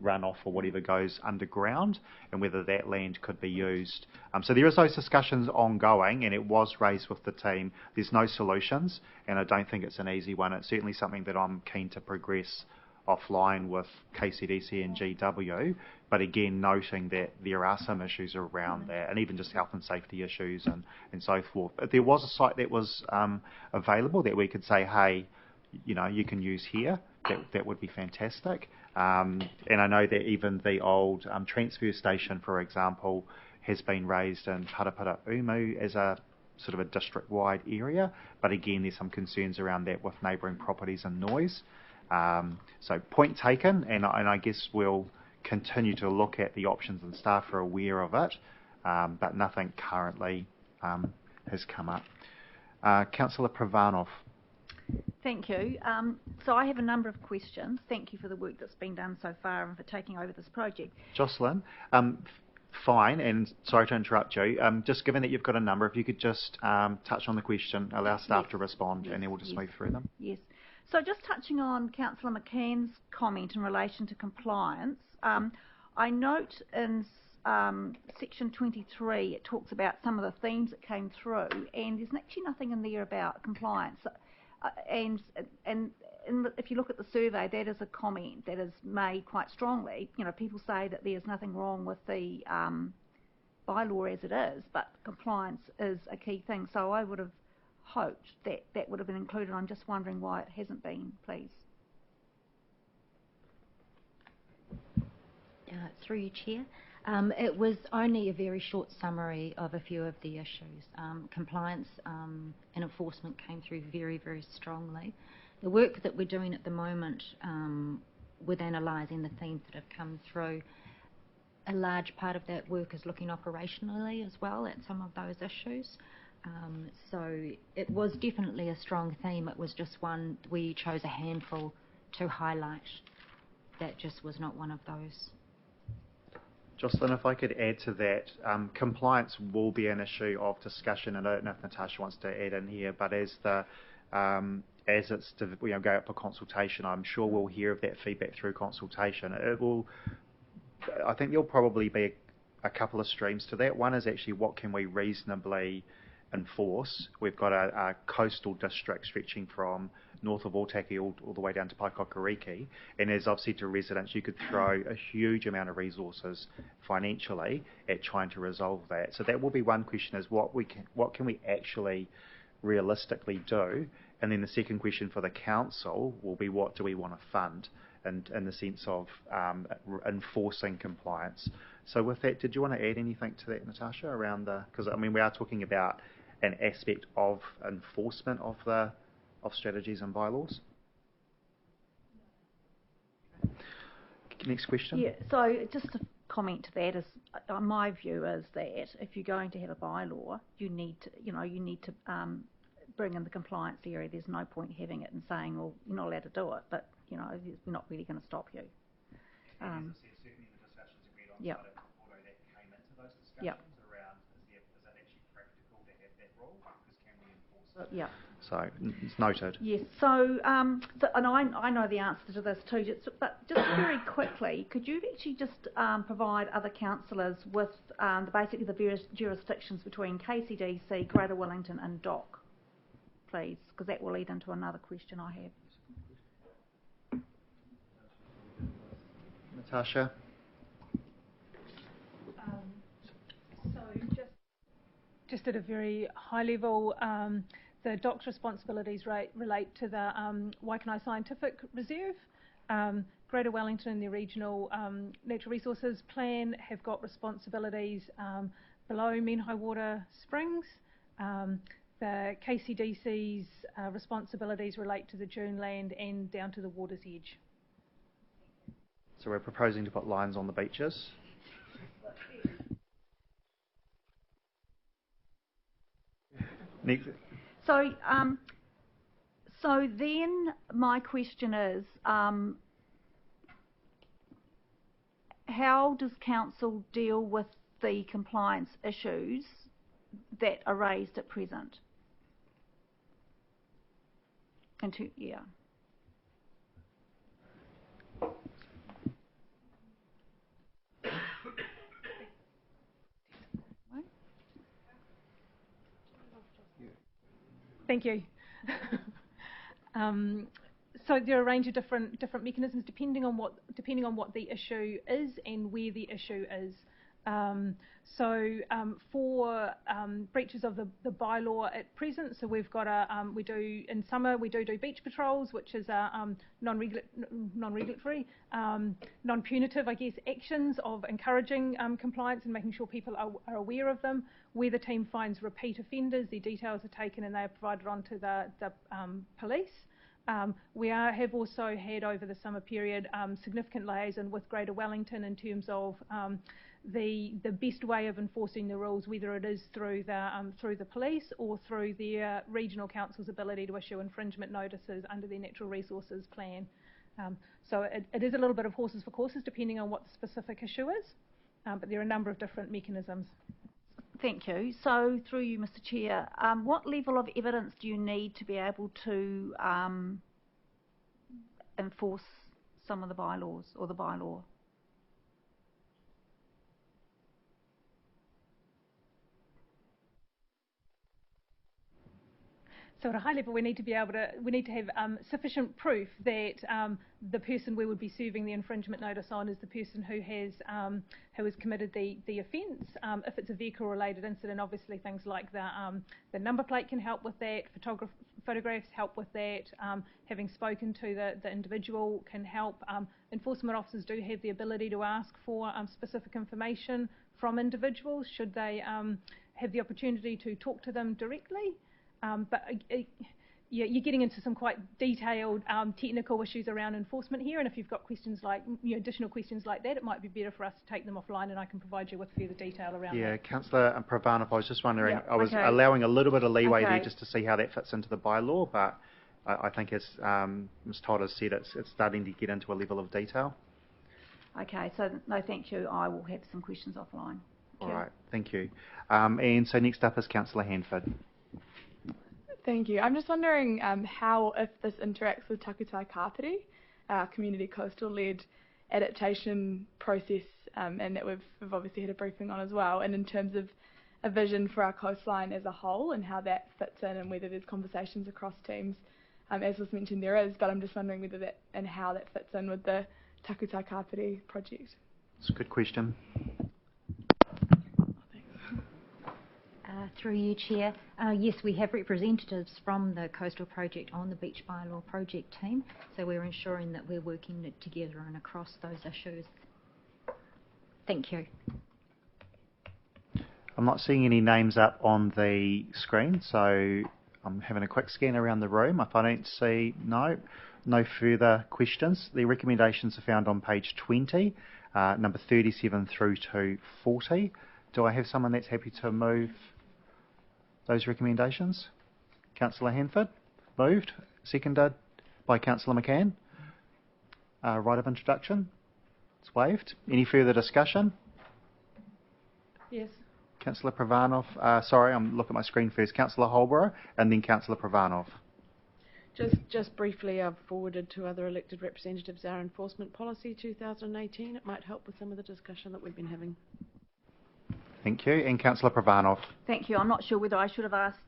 runoff or whatever goes underground, and whether that land could be used. So there is those discussions ongoing, and it was raised with the team. There's no solutions, and I don't think it's an easy one. It's certainly something that I'm keen to progress offline with KCDC and GW, but again noting that there are some issues around that, and even just health and safety issues and so forth. If there was a site that was available that we could say, hey, you can use here, that would be fantastic. And I know that even the old transfer station, for example, has been raised in Parapara Umu as a sort of a district-wide area, but again there's some concerns around that with neighbouring properties and noise. So point taken, and I guess we'll continue to look at the options, and staff are aware of it, but nothing currently has come up. Councillor Pravanov. Thank you. So I have a number of questions. Thank you for the work that's been done so far and for taking over this project. Jocelyn, fine, and sorry to interrupt you. Just given that you've got a number, if you could just touch on the question, allow staff to respond, and then we'll just move through them. Yes. So just touching on Councillor McCann's comment in relation to compliance, I note in section 23 it talks about some of the themes that came through, and there's actually nothing in there about compliance. And if you look at the survey, that is a comment that is made quite strongly. People say that there's nothing wrong with the bylaw as it is, but compliance is a key thing. So I would have hoped that that would have been included. I'm just wondering why it hasn't been, please. Through you, Chair. It was only a very short summary of a few of the issues. Compliance and enforcement came through very, very strongly. The work that we're doing at the moment with analysing the themes that have come through, a large part of that work is looking operationally as well at some of those issues. So it was definitely a strong theme. It was just one we chose a handful to highlight. That just was not one of those. Jocelyn, if I could add to that, compliance will be an issue of discussion, and I don't know if Natasha wants to add in here, but as it's go up for consultation, I'm sure we'll hear of that feedback through consultation. I think there'll probably be a couple of streams to that. One is actually what can we reasonably enforce. We've got a coastal district stretching from north of Otaki all the way down to Paikokariki, and as I've said to residents, you could throw a huge amount of resources financially at trying to resolve that. So that will be one question, is what can we actually realistically do, and then the second question for the council will be what do we want to fund, and in the sense of enforcing compliance. So with that, did you want to add anything to that, Natasha, around because we are talking about an aspect of enforcement of strategies and bylaws. Next question. Yeah, so just to comment to that is, my view is that if you're going to have a bylaw, you need to bring in the compliance area. There's no point having it and saying, well, you're not allowed to do it, but we're not really going to stop you. Certainly the discussions agreed on, yep. Although that came into those discussions around is it actually practical to have that rule, because can we enforce it? Yeah. So it's noted. Yes. So, and I know the answer to this too. But just very quickly, could you actually just provide other councillors with basically the various jurisdictions between KCDC, Greater Wellington, and DOC, please? Because that will lead into another question I have. Natasha. So just at a very high level, the DOC's responsibilities relate to the Waikanae Scientific Reserve. Greater Wellington and the Regional Natural Resources Plan have got responsibilities below Menhai Water Springs. The KCDC's responsibilities relate to the dune land and down to the water's edge. So we're proposing to put lines on the beaches. Next. So then my question is, how does council deal with the compliance issues that are raised at present? Yeah. Thank you. So there are a range of different mechanisms depending on what the issue is and where the issue is. For breaches of the bylaw at present, so we've got in summer we do beach patrols, which is non-regulatory, non-punitive, I guess, actions of encouraging compliance and making sure people are aware of them. Where the team finds repeat offenders, their details are taken and they are provided on to the police. We have also had over the summer period significant liaison with Greater Wellington in terms of the best way of enforcing the rules, whether it is through the police or through their regional council's ability to issue infringement notices under their natural resources plan. So it is a little bit of horses for courses depending on what the specific issue is, but there are a number of different mechanisms. Thank you. So through you, Mr. Chair, what level of evidence do you need to be able to enforce some of the bylaws or the bylaw? So at a high level, we need to have sufficient proof that the person we would be serving the infringement notice on is the person who has committed the offence. If it's a vehicle-related incident, obviously things like the number plate can help with that. Photographs help with that. Having spoken to the individual can help. Enforcement officers do have the ability to ask for specific information from individuals should they have the opportunity to talk to them directly. But you're getting into some quite detailed technical issues around enforcement here, and if you've got questions like additional questions like that, it might be better for us to take them offline, and I can provide you with further detail around that. Yeah, Councillor Pravanov, I was just wondering, Yeah, I was allowing a little bit of leeway there just to see how that fits into the bylaw, but I think as Ms Todd has said, it's starting to get into a level of detail. Okay, so no, thank you. I will have some questions offline. All right, thank you. And so next up is Councillor Handford. Thank you. I'm just wondering how, if this interacts with Takutai Kapiti, our community coastal-led adaptation process, and that we've obviously had a briefing on as well, and in terms of a vision for our coastline as a whole and how that fits in and whether there's conversations across teams. As was mentioned, there is, but I'm just wondering whether that and how that fits in with the Takutai Kapiti project. It's a good question. Through you, Chair. Yes, we have representatives from the Coastal Project on the Beach Bylaw Project team, so we're ensuring that we're working together and across those issues. Thank you. I'm not seeing any names up on the screen, so I'm having a quick scan around the room. If I don't see no further questions, the recommendations are found on page 20, number 37 through to 40. Do I have someone that's happy to move those recommendations? Councillor Handford, moved, seconded by Councillor McCann. Right of introduction, it's waived. Any further discussion? Yes. Councillor Pravanov, sorry, I'm looking at my screen first. Councillor Holborough and then Councillor Pravanov. Just briefly, I've forwarded to other elected representatives our enforcement policy 2018. It might help with some of the discussion that we've been having. Thank you. And Councillor Pravanov. Thank you. I'm not sure whether I should have asked,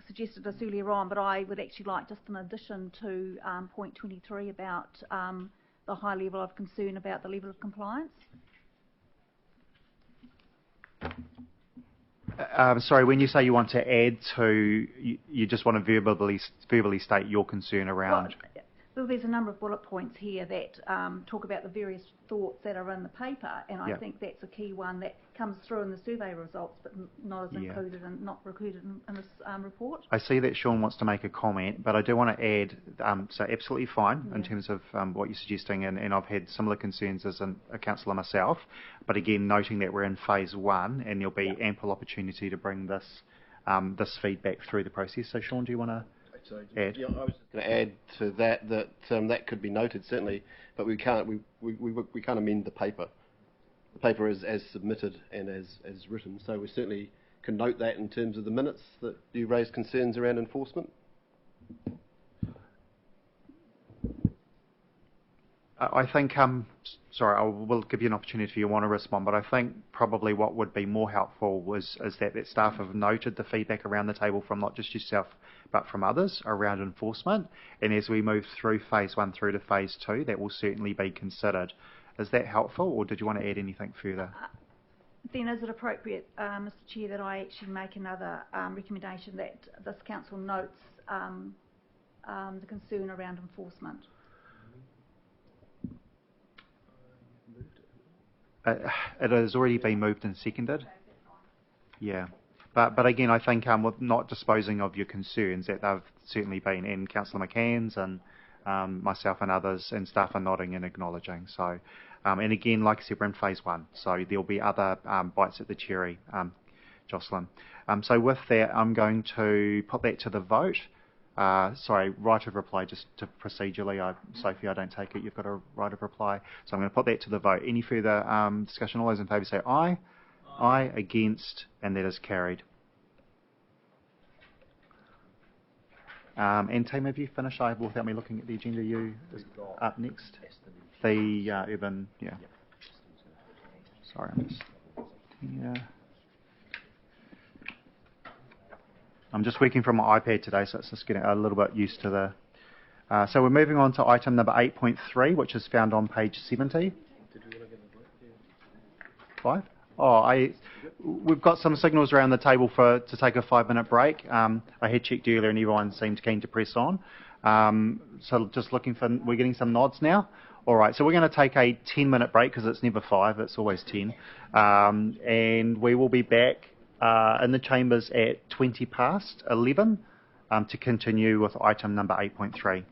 suggested this earlier on, but I would actually like, just in addition to point 23 about the high level of concern about the level of compliance. Sorry, when you say you want to add to, you just want to verbally state your concern around... Well, there's a number of bullet points here that talk about the various thoughts that are in the paper, and I think that's a key one that comes through in the survey results, but not as included and not recorded in this report. I see that Sean wants to make a comment, but I do want to add, so absolutely fine in terms of what you're suggesting, and I've had similar concerns as a councillor myself, but again, noting that we're in phase one, and there'll be ample opportunity to bring this this feedback through the process. So Sean, do you want to add? Yeah, I was just going to add to that that could be noted certainly, but we can't amend the paper. The paper is as submitted and as written, so we certainly can note that in terms of the minutes that you raised concerns around enforcement. I think, sorry, I will give you an opportunity if you want to respond, but I think probably what would be more helpful is that staff have noted the feedback around the table from not just yourself, but from others around enforcement. And as we move through phase 1 through to phase 2, that will certainly be considered. Is that helpful, or did you want to add anything further? Then is it appropriate, Mr Chair, that I actually make another recommendation that this council notes the concern around enforcement? It has already been moved and seconded. Yeah. But again, I think with not disposing of your concerns, that they've certainly been in Councillor McCann's and myself and others, and staff are nodding and acknowledging. So, and again, like I said, we're in phase 1, so there'll be other bites at the cherry, Jocelyn. So with that, I'm going to put that to the vote. Sorry, right of reply, just to procedurally, Sophie, I don't take it, you've got a right of reply. So I'm going to put that to the vote. Any further discussion? All those in favour say aye. Aye. Against, and that is carried. And team, have you finished without me looking at the agenda? You up next? The urban, yeah. Sorry, I missed. Yeah. I'm just working from my iPad today, so it's just getting a little bit used to the... so we're moving on to item number 8.3, which is found on page 70. 5? Oh, we've got some signals around the table to take a 5-minute break. I had checked earlier and everyone seemed keen to press on. So just looking for... We're getting some nods now. All right, so we're going to take a 10-minute break because it's never 5, it's always 10. And we will be back in the chambers at 11:20 to continue with item number 8.3.